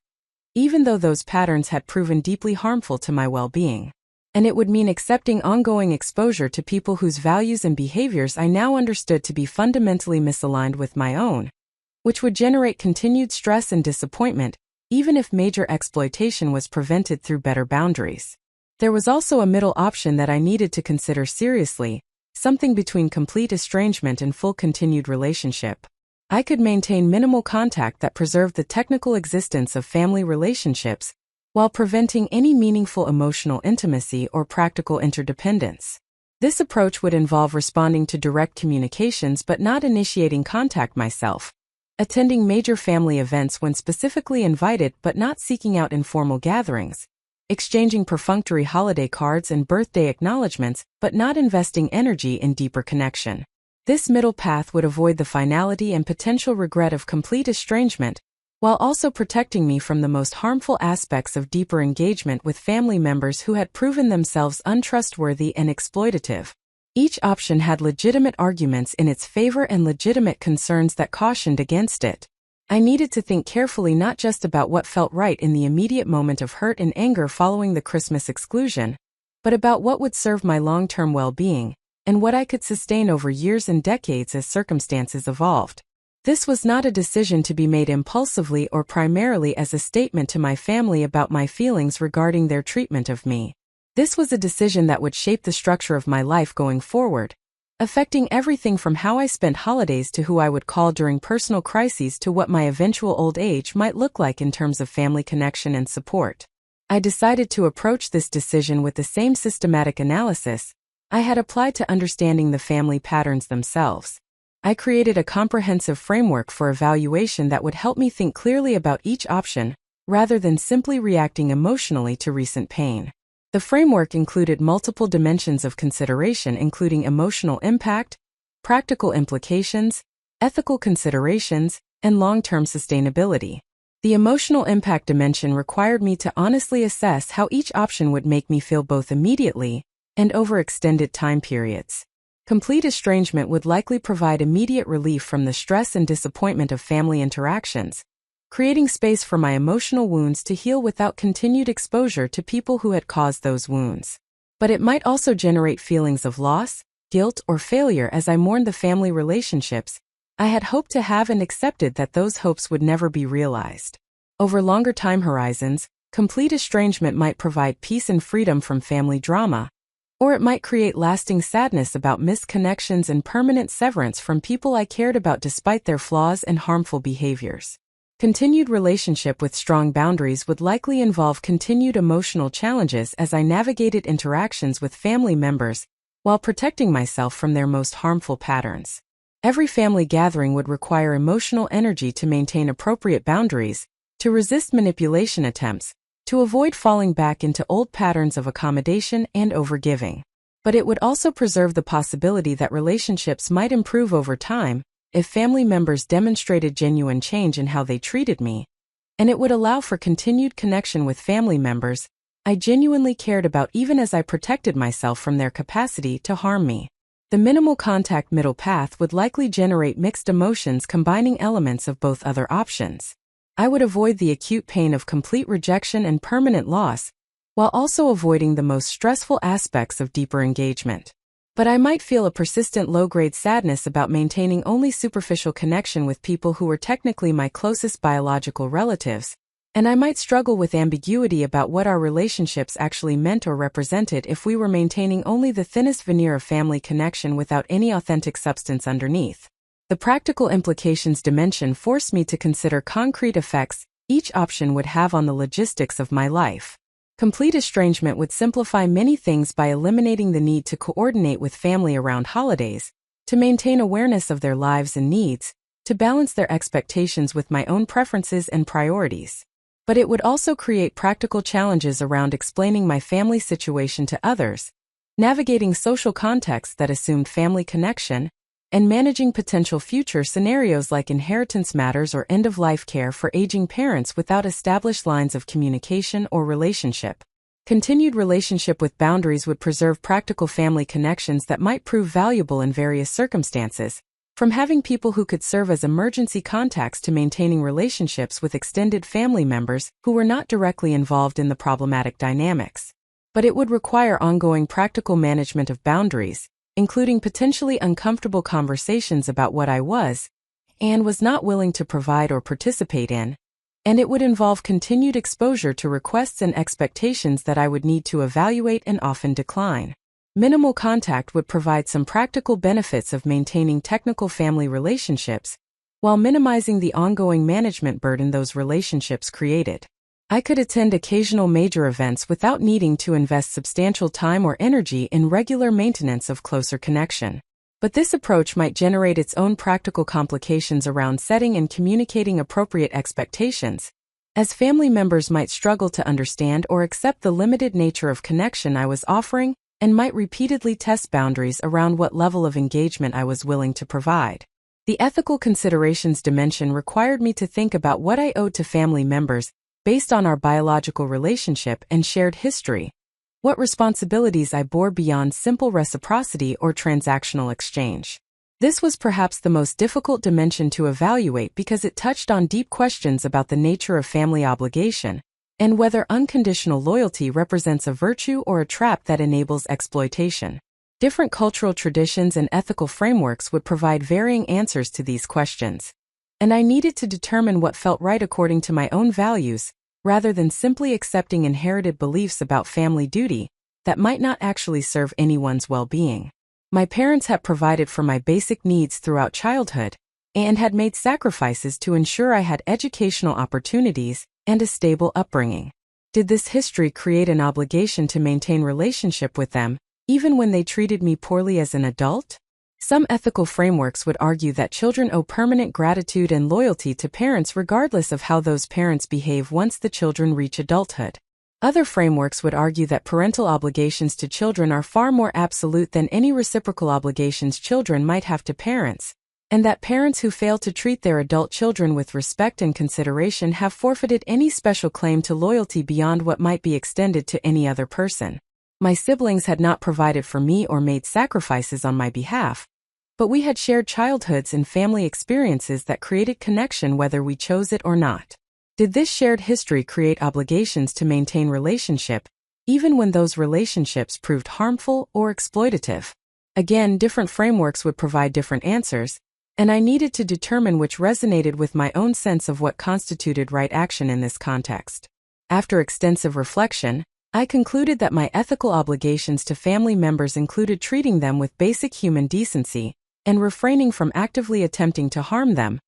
even though those patterns had proven deeply harmful to my well-being. And it would mean accepting ongoing exposure to people whose values and behaviors I now understood to be fundamentally misaligned with my own, which would generate continued stress and disappointment, even if major exploitation was prevented through better boundaries. There was also a middle option that I needed to consider seriously, something between complete estrangement and full continued relationship. I could maintain minimal contact that preserved the technical existence of family relationships, while preventing any meaningful emotional intimacy or practical interdependence. This approach would involve responding to direct communications but not initiating contact myself, attending major family events when specifically invited but not seeking out informal gatherings, exchanging perfunctory holiday cards and birthday acknowledgments but not investing energy in deeper connection. This middle path would avoid the finality and potential regret of complete estrangement, while also protecting me from the most harmful aspects of deeper engagement with family members who had proven themselves untrustworthy and exploitative. Each option had legitimate arguments in its favor and legitimate concerns that cautioned against it. I needed to think carefully not just about what felt right in the immediate moment of hurt and anger following the Christmas exclusion, but about what would serve my long-term well-being, and what I could sustain over years and decades as circumstances evolved. This was not a decision to be made impulsively or primarily as a statement to my family about my feelings regarding their treatment of me. This was a decision that would shape the structure of my life going forward, affecting everything from how I spent holidays to who I would call during personal crises to what my eventual old age might look like in terms of family connection and support. I decided to approach this decision with the same systematic analysis I had applied to understanding the family patterns themselves. I created a comprehensive framework for evaluation that would help me think clearly about each option, rather than simply reacting emotionally to recent pain. The framework included multiple dimensions of consideration, including emotional impact, practical implications, ethical considerations, and long-term sustainability. The emotional impact dimension required me to honestly assess how each option would make me feel both immediately and over extended time periods. Complete estrangement would likely provide immediate relief from the stress and disappointment of family interactions, creating space for my emotional wounds to heal without continued exposure to people who had caused those wounds. But it might also generate feelings of loss, guilt, or failure as I mourned the family relationships I had hoped to have and accepted that those hopes would never be realized. Over longer time horizons, complete estrangement might provide peace and freedom from family drama, or it might create lasting sadness about missed connections and permanent severance from people I cared about despite their flaws and harmful behaviors. Continued relationship with strong boundaries would likely involve continued emotional challenges as I navigated interactions with family members while protecting myself from their most harmful patterns. Every family gathering would require emotional energy to maintain appropriate boundaries, to resist manipulation attempts, to avoid falling back into old patterns of accommodation and overgiving. But it would also preserve the possibility that relationships might improve over time if family members demonstrated genuine change in how they treated me, and it would allow for continued connection with family members I genuinely cared about even as I protected myself from their capacity to harm me. The minimal contact middle path would likely generate mixed emotions combining elements of both other options. I would avoid the acute pain of complete rejection and permanent loss, while also avoiding the most stressful aspects of deeper engagement. But I might feel a persistent low-grade sadness about maintaining only superficial connection with people who were technically my closest biological relatives, And I might struggle with ambiguity about what our relationships actually meant or represented if we were maintaining only the thinnest veneer of family connection without any authentic substance underneath. The practical implications dimension forced me to consider concrete effects each option would have on the logistics of my life. Complete estrangement would simplify many things by eliminating the need to coordinate with family around holidays, to maintain awareness of their lives and needs, to balance their expectations with my own preferences and priorities. But it would also create practical challenges around explaining my family situation to others, navigating social contexts that assumed family connection, and managing potential future scenarios like inheritance matters or end-of-life care for aging parents without established lines of communication or relationship. Continued relationship with boundaries would preserve practical family connections that might prove valuable in various circumstances, from having people who could serve as emergency contacts to maintaining relationships with extended family members who were not directly involved in the problematic dynamics. But it would require ongoing practical management of boundaries, including potentially uncomfortable conversations about what I was and was not willing to provide or participate in, and it would involve continued exposure to requests and expectations that I would need to evaluate and often decline. Minimal contact would provide some practical benefits of maintaining technical family relationships, while minimizing the ongoing management burden those relationships created. I could attend occasional major events without needing to invest substantial time or energy in regular maintenance of closer connection. But this approach might generate its own practical complications around setting and communicating appropriate expectations, as family members might struggle to understand or accept the limited nature of connection I was offering and might repeatedly test boundaries around what level of engagement I was willing to provide. The ethical considerations dimension required me to think about what I owed to family members based on our biological relationship and shared history, what responsibilities I bore beyond simple reciprocity or transactional exchange. This was perhaps the most difficult dimension to evaluate because it touched on deep questions about the nature of family obligation and whether unconditional loyalty represents a virtue or a trap that enables exploitation. Different cultural traditions and ethical frameworks would provide varying answers to these questions, and I needed to determine what felt right according to my own values, rather than simply accepting inherited beliefs about family duty that might not actually serve anyone's well-being. My parents had provided for my basic needs throughout childhood and had made sacrifices to ensure I had educational opportunities and a stable upbringing. Did this history create an obligation to maintain relationship with them, even when they treated me poorly as an adult? Some ethical frameworks would argue that children owe permanent gratitude and loyalty to parents regardless of how those parents behave once the children reach adulthood. Other frameworks would argue that parental obligations to children are far more absolute than any reciprocal obligations children might have to parents, and that parents who fail to treat their adult children with respect and consideration have forfeited any special claim to loyalty beyond what might be extended to any other person. My siblings had not provided for me or made sacrifices on my behalf, but we had shared childhoods and family experiences that created connection whether we chose it or not. Did this shared history create obligations to maintain relationship, even when those relationships proved harmful or exploitative? Again, different frameworks would provide different answers, and I needed to determine which resonated with my own sense of what constituted right action in this context. After extensive reflection, I concluded that my ethical obligations to family members included treating them with basic human decency and refraining from actively attempting to harm them,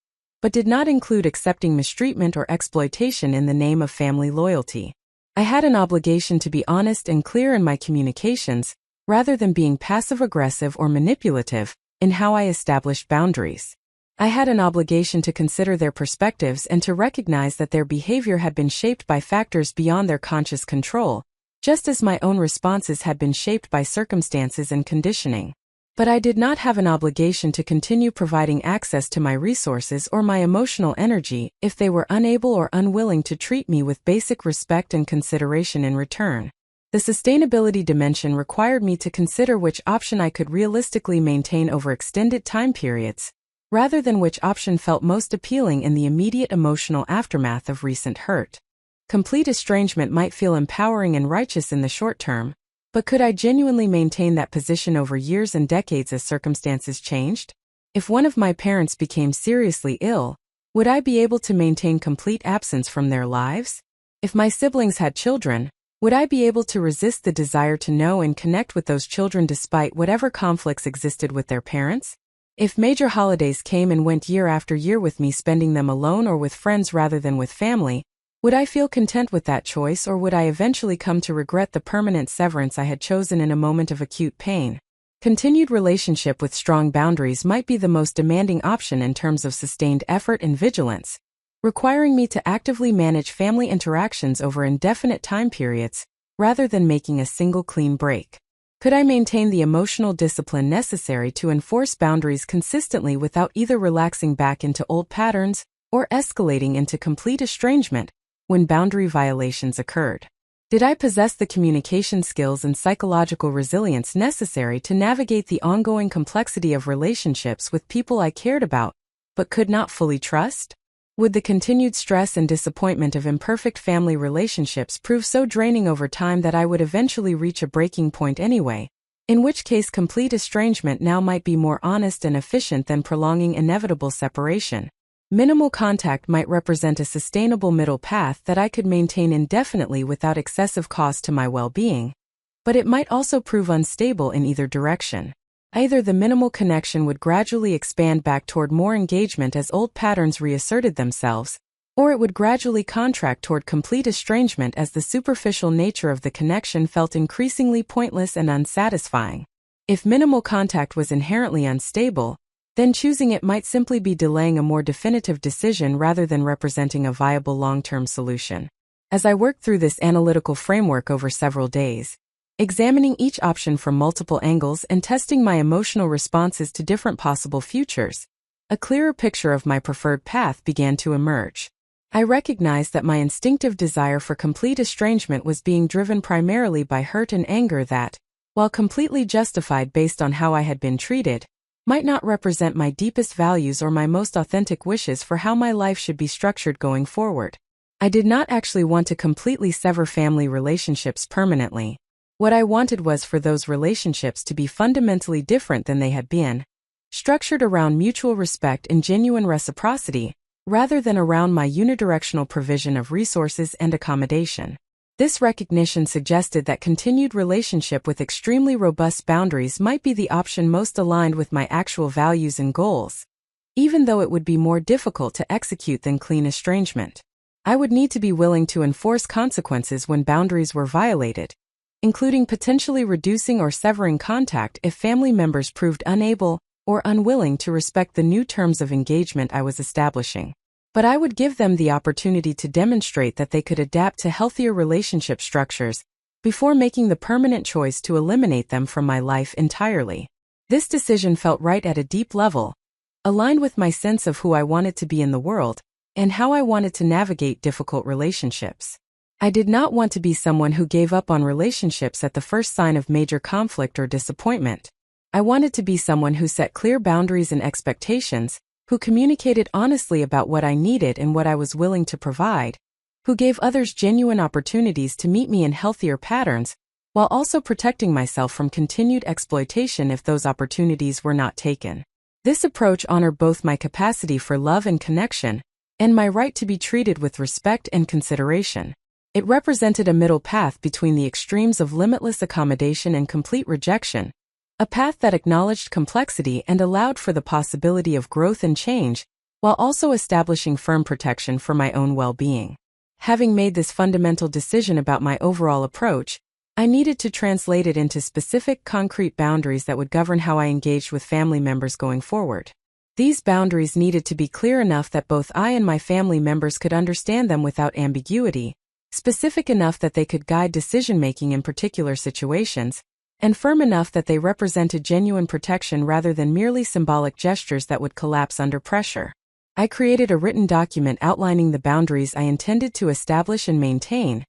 but did not include accepting mistreatment or exploitation in the name of family loyalty. I had an obligation to be honest and clear in my communications, rather than being passive-aggressive or manipulative in how I established boundaries. I had an obligation to consider their perspectives and to recognize that their behavior had been shaped by factors beyond their conscious control, just as my own responses had been shaped by circumstances and conditioning. But I did not have an obligation to continue providing access to my resources or my emotional energy if they were unable or unwilling to treat me with basic respect and consideration in return. The sustainability dimension required me to consider which option I could realistically maintain over extended time periods, rather than which option felt most appealing in the immediate emotional aftermath of recent hurt. Complete estrangement might feel empowering and righteous in the short term, but could I genuinely maintain that position over years and decades as circumstances changed? If one of my parents became seriously ill, Would I be able to maintain complete absence from their lives? If my siblings had children, would I be able to resist the desire to know and connect with those children despite whatever conflicts existed with their parents? If major holidays came and went year after year with me spending them alone or with friends rather than with family, would I feel content with that choice, or would I eventually come to regret the permanent severance I had chosen in a moment of acute pain? Continued relationship with strong boundaries might be the most demanding option in terms of sustained effort and vigilance, requiring me to actively manage family interactions over indefinite time periods, rather than making a single clean break. Could I maintain the emotional discipline necessary to enforce boundaries consistently without either relaxing back into old patterns or escalating into complete estrangement when boundary violations occurred? Did I possess the communication skills and psychological resilience necessary to navigate the ongoing complexity of relationships with people I cared about but could not fully trust? Would the continued stress and disappointment of imperfect family relationships prove so draining over time that I would eventually reach a breaking point anyway, in which case complete estrangement now might be more honest and efficient than prolonging inevitable separation? Minimal contact might represent a sustainable middle path that I could maintain indefinitely without excessive cost to my well-being, but it might also prove unstable in either direction. Either the minimal connection would gradually expand back toward more engagement as old patterns reasserted themselves, or it would gradually contract toward complete estrangement as the superficial nature of the connection felt increasingly pointless and unsatisfying. If minimal contact was inherently unstable, then choosing it might simply be delaying a more definitive decision rather than representing a viable long-term solution. As I worked through this analytical framework over several days, examining each option from multiple angles and testing my emotional responses to different possible futures, a clearer picture of my preferred path began to emerge. I recognized that my instinctive desire for complete estrangement was being driven primarily by hurt and anger that, while completely justified based on how I had been treated, might not represent my deepest values or my most authentic wishes for how my life should be structured going forward. I did not actually want to completely sever family relationships permanently. What I wanted was for those relationships to be fundamentally different than they had been, structured around mutual respect and genuine reciprocity, rather than around my unidirectional provision of resources and accommodation. This recognition suggested that continued relationship with extremely robust boundaries might be the option most aligned with my actual values and goals, even though it would be more difficult to execute than clean estrangement. I would need to be willing to enforce consequences when boundaries were violated, including potentially reducing or severing contact if family members proved unable or unwilling to respect the new terms of engagement I was establishing. But I would give them the opportunity to demonstrate that they could adapt to healthier relationship structures before making the permanent choice to eliminate them from my life entirely. This decision felt right at a deep level, aligned with my sense of who I wanted to be in the world and how I wanted to navigate difficult relationships. I did not want to be someone who gave up on relationships at the first sign of major conflict or disappointment. I wanted to be someone who set clear boundaries and expectations, who communicated honestly about what I needed and what I was willing to provide, who gave others genuine opportunities to meet me in healthier patterns, while also protecting myself from continued exploitation if those opportunities were not taken. This approach honored both my capacity for love and connection, and my right to be treated with respect and consideration. It represented a middle path between the extremes of limitless accommodation and complete rejection, a path that acknowledged complexity and allowed for the possibility of growth and change, while also establishing firm protection for my own well-being. Having made this fundamental decision about my overall approach, I needed to translate it into specific, concrete boundaries that would govern how I engaged with family members going forward. These boundaries needed to be clear enough that both I and my family members could understand them without ambiguity, specific enough that they could guide decision-making in particular situations, and firm enough that they represented genuine protection rather than merely symbolic gestures that would collapse under pressure. I created a written document outlining the boundaries I intended to establish and maintain,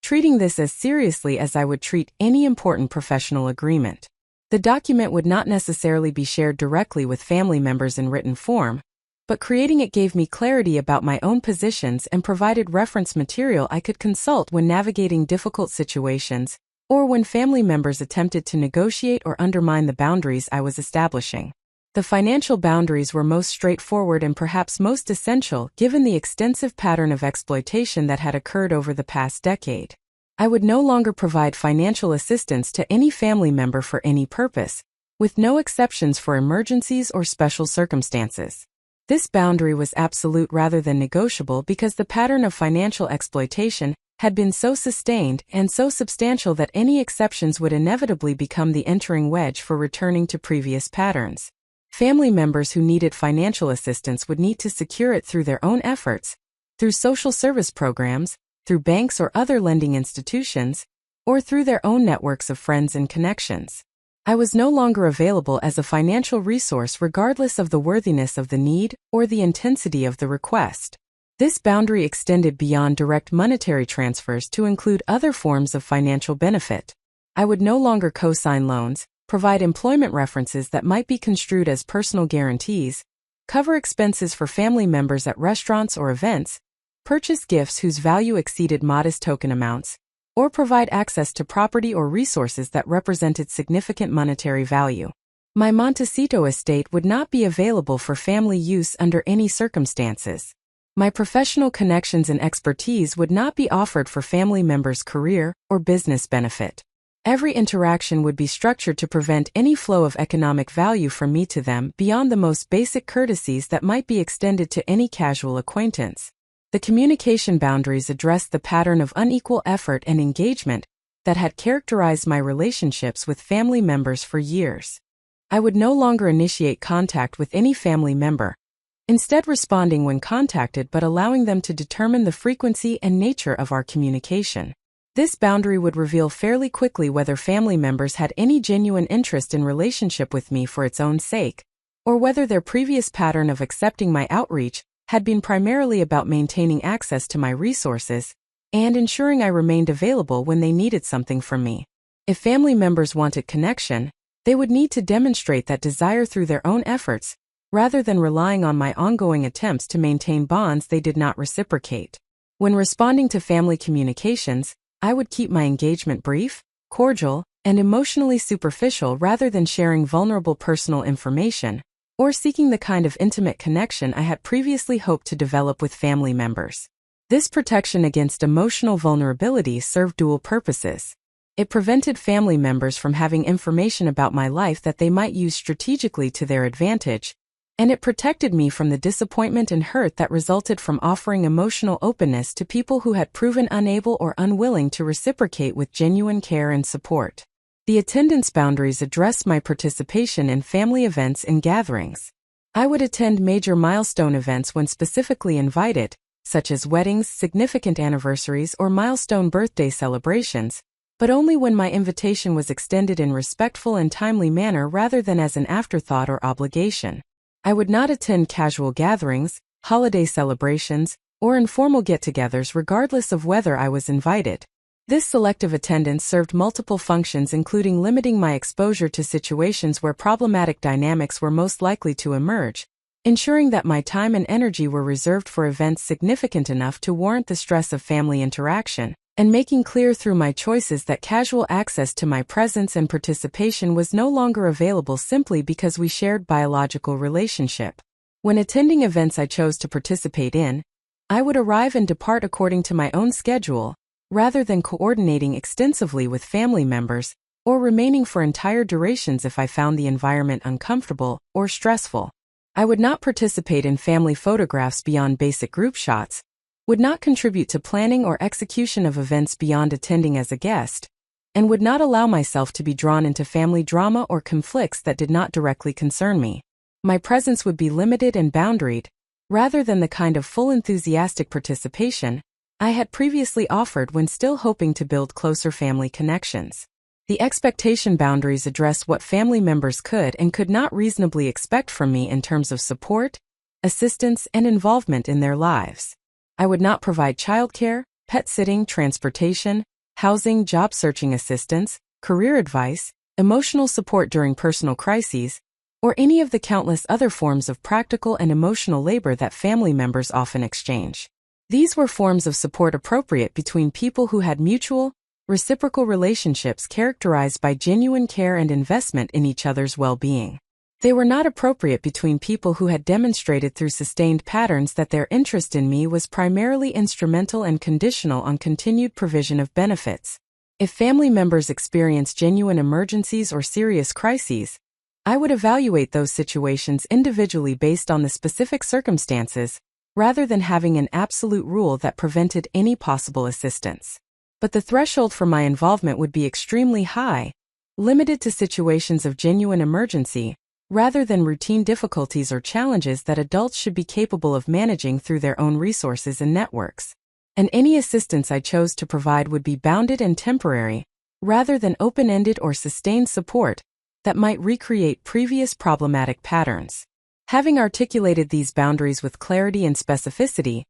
treating this as seriously as I would treat any important professional agreement. The document would not necessarily be shared directly with family members in written form, but creating it gave me clarity about my own positions and provided reference material I could consult when navigating difficult situations, or when family members attempted to negotiate or undermine the boundaries I was establishing. The financial boundaries were most straightforward and perhaps most essential given the extensive pattern of exploitation that had occurred over the past decade. I would no longer provide financial assistance to any family member for any purpose, with no exceptions for emergencies or special circumstances. This boundary was absolute rather than negotiable because the pattern of financial exploitation had been so sustained and so substantial that any exceptions would inevitably become the entering wedge for returning to previous patterns. Family members who needed financial assistance would need to secure it through their own efforts, through social service programs, through banks or other lending institutions, or through their own networks of friends and connections. I was no longer available as a financial resource regardless of the worthiness of the need or the intensity of the request. This boundary extended beyond direct monetary transfers to include other forms of financial benefit. I would no longer co-sign loans, provide employment references that might be construed as personal guarantees, cover expenses for family members at restaurants or events, purchase gifts whose value exceeded modest token amounts, or provide access to property or resources that represented significant monetary value. My Montecito estate would not be available for family use under any circumstances. My professional connections and expertise would not be offered for family members' career or business benefit. Every interaction would be structured to prevent any flow of economic value from me to them beyond the most basic courtesies that might be extended to any casual acquaintance. The communication boundaries addressed the pattern of unequal effort and engagement that had characterized my relationships with family members for years. I would no longer initiate contact with any family member, instead responding when contacted but allowing them to determine the frequency and nature of our communication. This boundary would reveal fairly quickly whether family members had any genuine interest in relationship with me for its own sake, or whether their previous pattern of accepting my outreach had been primarily about maintaining access to my resources and ensuring I remained available when they needed something from me. If family members wanted connection, they would need to demonstrate that desire through their own efforts, rather than relying on my ongoing attempts to maintain bonds they did not reciprocate. When responding to family communications, I would keep my engagement brief, cordial, and emotionally superficial rather than sharing vulnerable personal information or seeking the kind of intimate connection I had previously hoped to develop with family members. This protection against emotional vulnerability served dual purposes. It prevented family members from having information about my life that they might use strategically to their advantage, and it protected me from the disappointment and hurt that resulted from offering emotional openness to people who had proven unable or unwilling to reciprocate with genuine care and support. The attendance boundaries addressed my participation in family events and gatherings. I would attend major milestone events when specifically invited, such as weddings, significant anniversaries, or milestone birthday celebrations, but only when my invitation was extended in respectful and timely manner rather than as an afterthought or obligation. I would not attend casual gatherings, holiday celebrations, or informal get-togethers regardless of whether I was invited. This selective attendance served multiple functions, including limiting my exposure to situations where problematic dynamics were most likely to emerge, ensuring that my time and energy were reserved for events significant enough to warrant the stress of family interaction, and making clear through my choices that casual access to my presence and participation was no longer available simply because we shared biological relationship. When attending events I chose to participate in, I would arrive and depart according to my own schedule, rather than coordinating extensively with family members, or remaining for entire durations if I found the environment uncomfortable or stressful. I would not participate in family photographs beyond basic group shots, would not contribute to planning or execution of events beyond attending as a guest, and would not allow myself to be drawn into family drama or conflicts that did not directly concern me. My presence would be limited and boundaried, rather than the kind of full enthusiastic participation I had previously offered when still hoping to build closer family connections. The expectation boundaries addressed what family members could and could not reasonably expect from me in terms of support, assistance, and involvement in their lives. I would not provide childcare, pet sitting, transportation, housing, job searching assistance, career advice, emotional support during personal crises, or any of the countless other forms of practical and emotional labor that family members often exchange. These were forms of support appropriate between people who had mutual, reciprocal relationships characterized by genuine care and investment in each other's well-being. They were not appropriate between people who had demonstrated through sustained patterns that their interest in me was primarily instrumental and conditional on continued provision of benefits. If family members experience genuine emergencies or serious crises, I would evaluate those situations individually based on the specific circumstances, rather than having an absolute rule that prevented any possible assistance. But the threshold for my involvement would be extremely high, limited to situations of genuine emergency, rather than routine difficulties or challenges that adults should be capable of managing through their own resources and networks. And any assistance I chose to provide would be bounded and temporary, rather than open-ended or sustained support that might recreate previous problematic patterns. Having articulated these boundaries with clarity and specificity,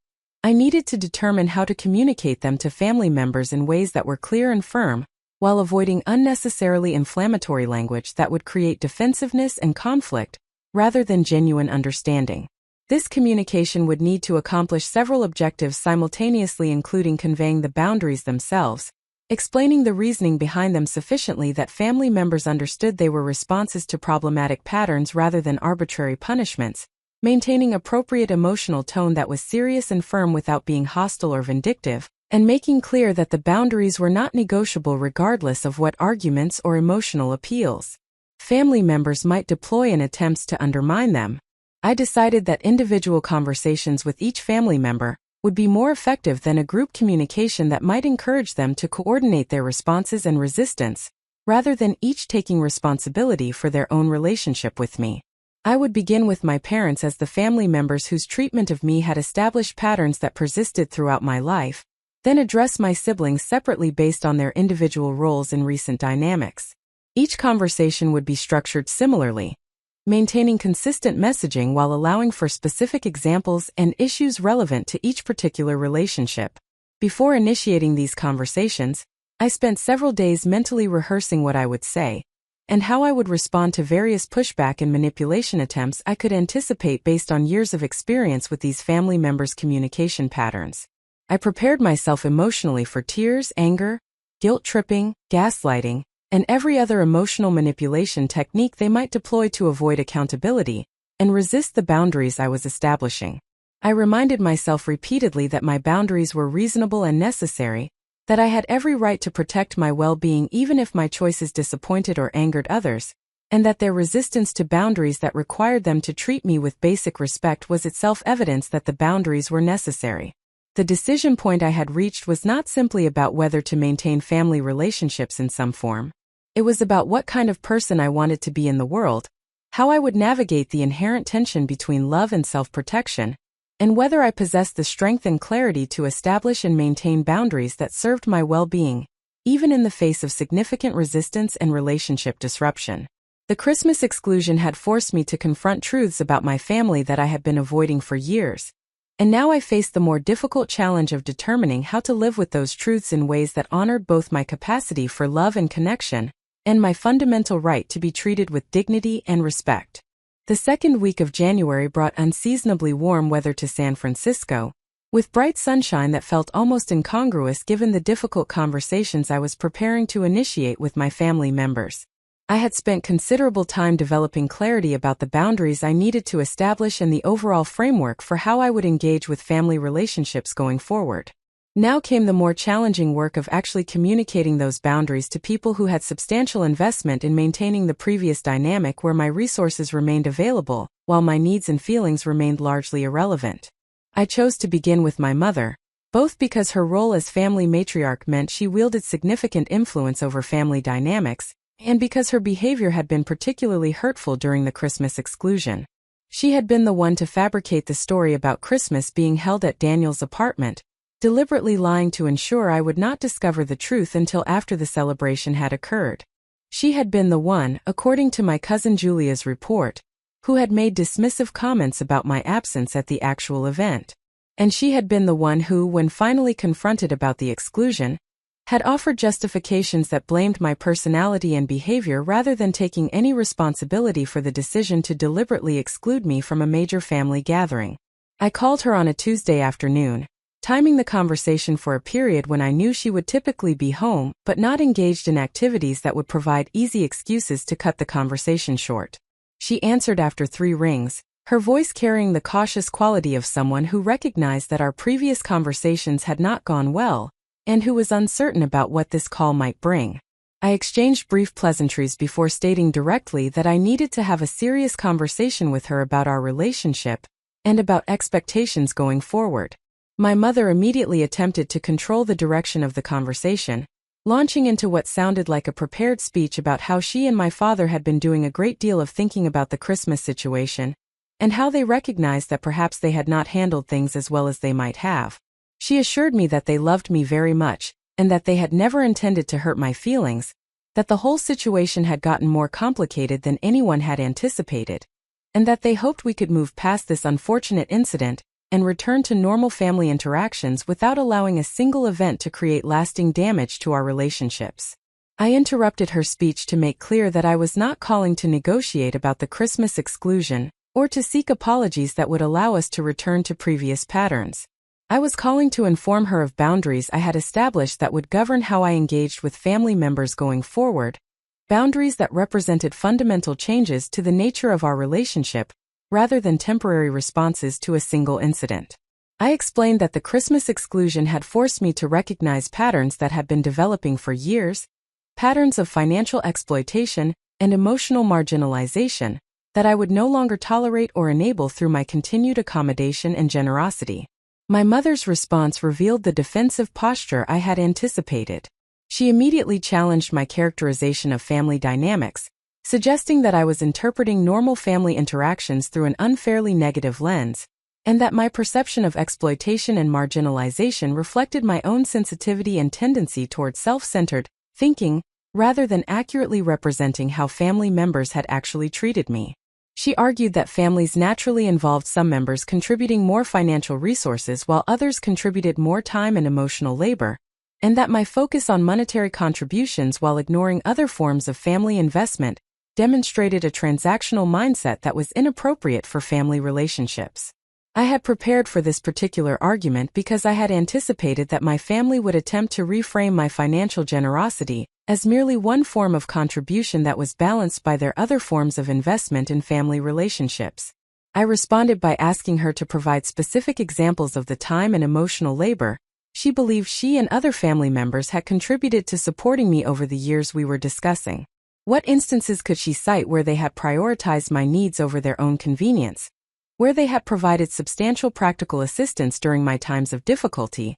I needed to determine how to communicate them to family members in ways that were clear and firm, while avoiding unnecessarily inflammatory language that would create defensiveness and conflict, rather than genuine understanding. This communication would need to accomplish several objectives simultaneously, including conveying the boundaries themselves, explaining the reasoning behind them sufficiently that family members understood they were responses to problematic patterns rather than arbitrary punishments, maintaining appropriate emotional tone that was serious and firm without being hostile or vindictive, and making clear that the boundaries were not negotiable regardless of what arguments or emotional appeals family members might deploy in attempts to undermine them. I decided that individual conversations with each family member would be more effective than a group communication that might encourage them to coordinate their responses and resistance, rather than each taking responsibility for their own relationship with me. I would begin with my parents as the family members whose treatment of me had established patterns that persisted throughout my life, then address my siblings separately based on their individual roles in recent dynamics. Each conversation would be structured similarly, maintaining consistent messaging while allowing for specific examples and issues relevant to each particular relationship. Before initiating these conversations, I spent several days mentally rehearsing what I would say, and how I would respond to various pushback and manipulation attempts I could anticipate based on years of experience with these family members' communication patterns. I prepared myself emotionally for tears, anger, guilt-tripping, gaslighting, and every other emotional manipulation technique they might deploy to avoid accountability and resist the boundaries I was establishing. I reminded myself repeatedly that my boundaries were reasonable and necessary, that I had every right to protect my well-being even if my choices disappointed or angered others, and that their resistance to boundaries that required them to treat me with basic respect was itself evidence that the boundaries were necessary. The decision point I had reached was not simply about whether to maintain family relationships in some form. It was about what kind of person I wanted to be in the world, how I would navigate the inherent tension between love and self-protection, and whether I possessed the strength and clarity to establish and maintain boundaries that served my well-being, even in the face of significant resistance and relationship disruption. The Christmas exclusion had forced me to confront truths about my family that I had been avoiding for years. And now I faced the more difficult challenge of determining how to live with those truths in ways that honored both my capacity for love and connection, and my fundamental right to be treated with dignity and respect. The second week of January brought unseasonably warm weather to San Francisco, with bright sunshine that felt almost incongruous given the difficult conversations I was preparing to initiate with my family members. I had spent considerable time developing clarity about the boundaries I needed to establish and the overall framework for how I would engage with family relationships going forward. Now came the more challenging work of actually communicating those boundaries to people who had substantial investment in maintaining the previous dynamic where my resources remained available, while my needs and feelings remained largely irrelevant. I chose to begin with my mother, both because her role as family matriarch meant she wielded significant influence over family dynamics, and because her behavior had been particularly hurtful during the Christmas exclusion. She had been the one to fabricate the story about Christmas being held at Daniel's apartment, deliberately lying to ensure I would not discover the truth until after the celebration had occurred. She had been the one, according to my cousin Julia's report, who had made dismissive comments about my absence at the actual event. And she had been the one who, when finally confronted about the exclusion, had offered justifications that blamed my personality and behavior rather than taking any responsibility for the decision to deliberately exclude me from a major family gathering. I called her on a Tuesday afternoon, timing the conversation for a period when I knew she would typically be home but not engaged in activities that would provide easy excuses to cut the conversation short. she answered after 3 rings, her voice carrying the cautious quality of someone who recognized that our previous conversations had not gone well, and who was uncertain about what this call might bring. I exchanged brief pleasantries before stating directly that I needed to have a serious conversation with her about our relationship and about expectations going forward. My mother immediately attempted to control the direction of the conversation, launching into what sounded like a prepared speech about how she and my father had been doing a great deal of thinking about the Christmas situation, and how they recognized that perhaps they had not handled things as well as they might have. She assured me that they loved me very much, and that they had never intended to hurt my feelings, that the whole situation had gotten more complicated than anyone had anticipated, and that they hoped we could move past this unfortunate incident and return to normal family interactions without allowing a single event to create lasting damage to our relationships. I interrupted her speech to make clear that I was not calling to negotiate about the Christmas exclusion or to seek apologies that would allow us to return to previous patterns. I was calling to inform her of boundaries I had established that would govern how I engaged with family members going forward, boundaries that represented fundamental changes to the nature of our relationship, rather than temporary responses to a single incident. I explained that the Christmas exclusion had forced me to recognize patterns that had been developing for years, patterns of financial exploitation and emotional marginalization, that I would no longer tolerate or enable through my continued accommodation and generosity. My mother's response revealed the defensive posture I had anticipated. She immediately challenged my characterization of family dynamics, suggesting that I was interpreting normal family interactions through an unfairly negative lens, and that my perception of exploitation and marginalization reflected my own sensitivity and tendency toward self-centered thinking, rather than accurately representing how family members had actually treated me. She argued that families naturally involved some members contributing more financial resources while others contributed more time and emotional labor, and that my focus on monetary contributions while ignoring other forms of family investment demonstrated a transactional mindset that was inappropriate for family relationships. I had prepared for this particular argument because I had anticipated that my family would attempt to reframe my financial generosity as merely one form of contribution that was balanced by their other forms of investment in family relationships. I responded by asking her to provide specific examples of the time and emotional labor she believed she and other family members had contributed to supporting me over the years we were discussing. What instances could she cite where they had prioritized my needs over their own convenience, where they had provided substantial practical assistance during my times of difficulty,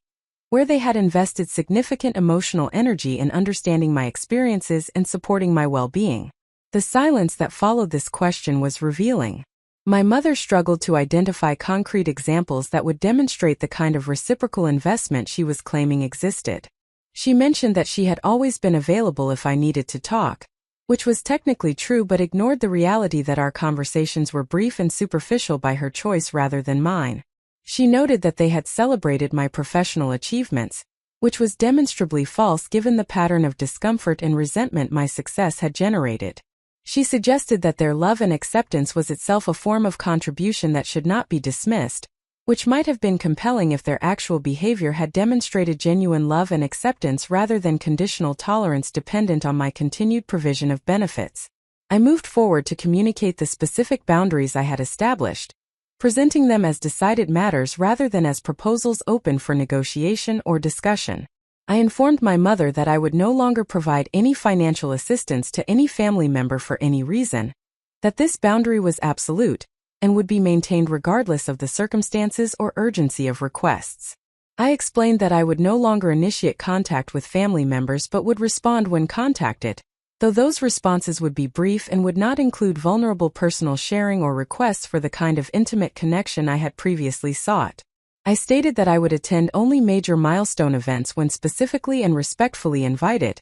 where they had invested significant emotional energy in understanding my experiences and supporting my well-being? The silence that followed this question was revealing. My mother struggled to identify concrete examples that would demonstrate the kind of reciprocal investment she was claiming existed. She mentioned that she had always been available if I needed to talk, which was technically true but ignored the reality that our conversations were brief and superficial by her choice rather than mine. She noted that they had celebrated my professional achievements, which was demonstrably false given the pattern of discomfort and resentment my success had generated. She suggested that their love and acceptance was itself a form of contribution that should not be dismissed, which might have been compelling if their actual behavior had demonstrated genuine love and acceptance rather than conditional tolerance dependent on my continued provision of benefits. I moved forward to communicate the specific boundaries I had established, presenting them as decided matters rather than as proposals open for negotiation or discussion. I informed my mother that I would no longer provide any financial assistance to any family member for any reason, that this boundary was absolute, and would be maintained regardless of the circumstances or urgency of requests. I explained that I would no longer initiate contact with family members but would respond when contacted, though those responses would be brief and would not include vulnerable personal sharing or requests for the kind of intimate connection I had previously sought. I stated that I would attend only major milestone events when specifically and respectfully invited,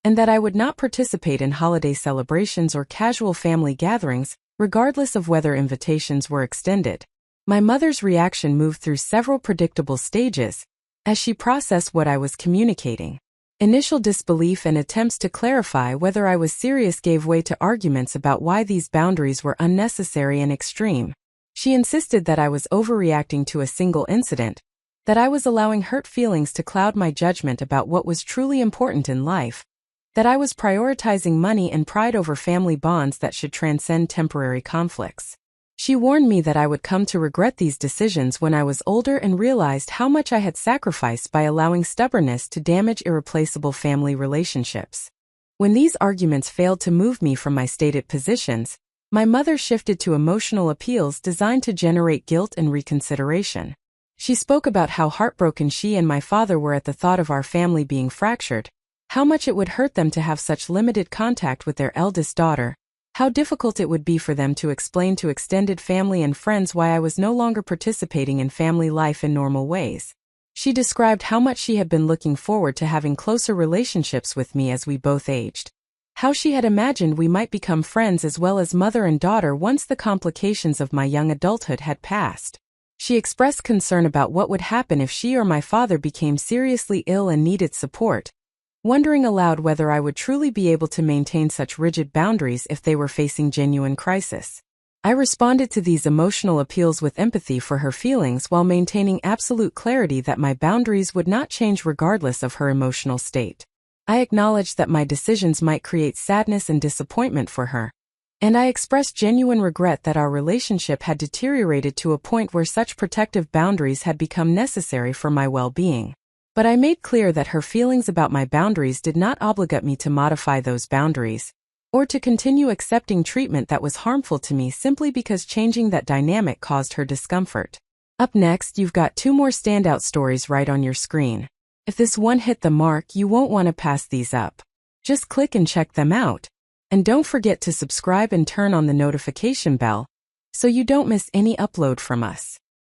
and that I would not participate in holiday celebrations or casual family gatherings, regardless of whether invitations were extended. My mother's reaction moved through several predictable stages as she processed what I was communicating. Initial disbelief and attempts to clarify whether I was serious gave way to arguments about why these boundaries were unnecessary and extreme. She insisted that I was overreacting to a single incident, that I was allowing hurt feelings to cloud my judgment about what was truly important in life, that I was prioritizing money and pride over family bonds that should transcend temporary conflicts. She warned me that I would come to regret these decisions when I was older and realized how much I had sacrificed by allowing stubbornness to damage irreplaceable family relationships. When these arguments failed to move me from my stated positions, my mother shifted to emotional appeals designed to generate guilt and reconsideration. She spoke about how heartbroken she and my father were at the thought of our family being fractured, how much it would hurt them to have such limited contact with their eldest daughter, how difficult it would be for them to explain to extended family and friends why I was no longer participating in family life in normal ways. She described how much she had been looking forward to having closer relationships with me as we both aged, how she had imagined we might become friends as well as mother and daughter once the complications of my young adulthood had passed. She expressed concern about what would happen if she or my father became seriously ill and needed support, wondering aloud whether I would truly be able to maintain such rigid boundaries if they were facing genuine crisis. I responded to these emotional appeals with empathy for her feelings while maintaining absolute clarity that my boundaries would not change regardless of her emotional state. I acknowledged that my decisions might create sadness and disappointment for her, and I expressed genuine regret that our relationship had deteriorated to a point where such protective boundaries had become necessary for my well-being. But I made clear that her feelings about my boundaries did not obligate me to modify those boundaries, or to continue accepting treatment that was harmful to me simply because changing that dynamic caused her discomfort. Up next, you've got 2 more standout stories right on your screen. If this one hit the mark, you won't want to pass these up. Just click and check them out. And don't forget to subscribe and turn on the notification bell so you don't miss any upload from us.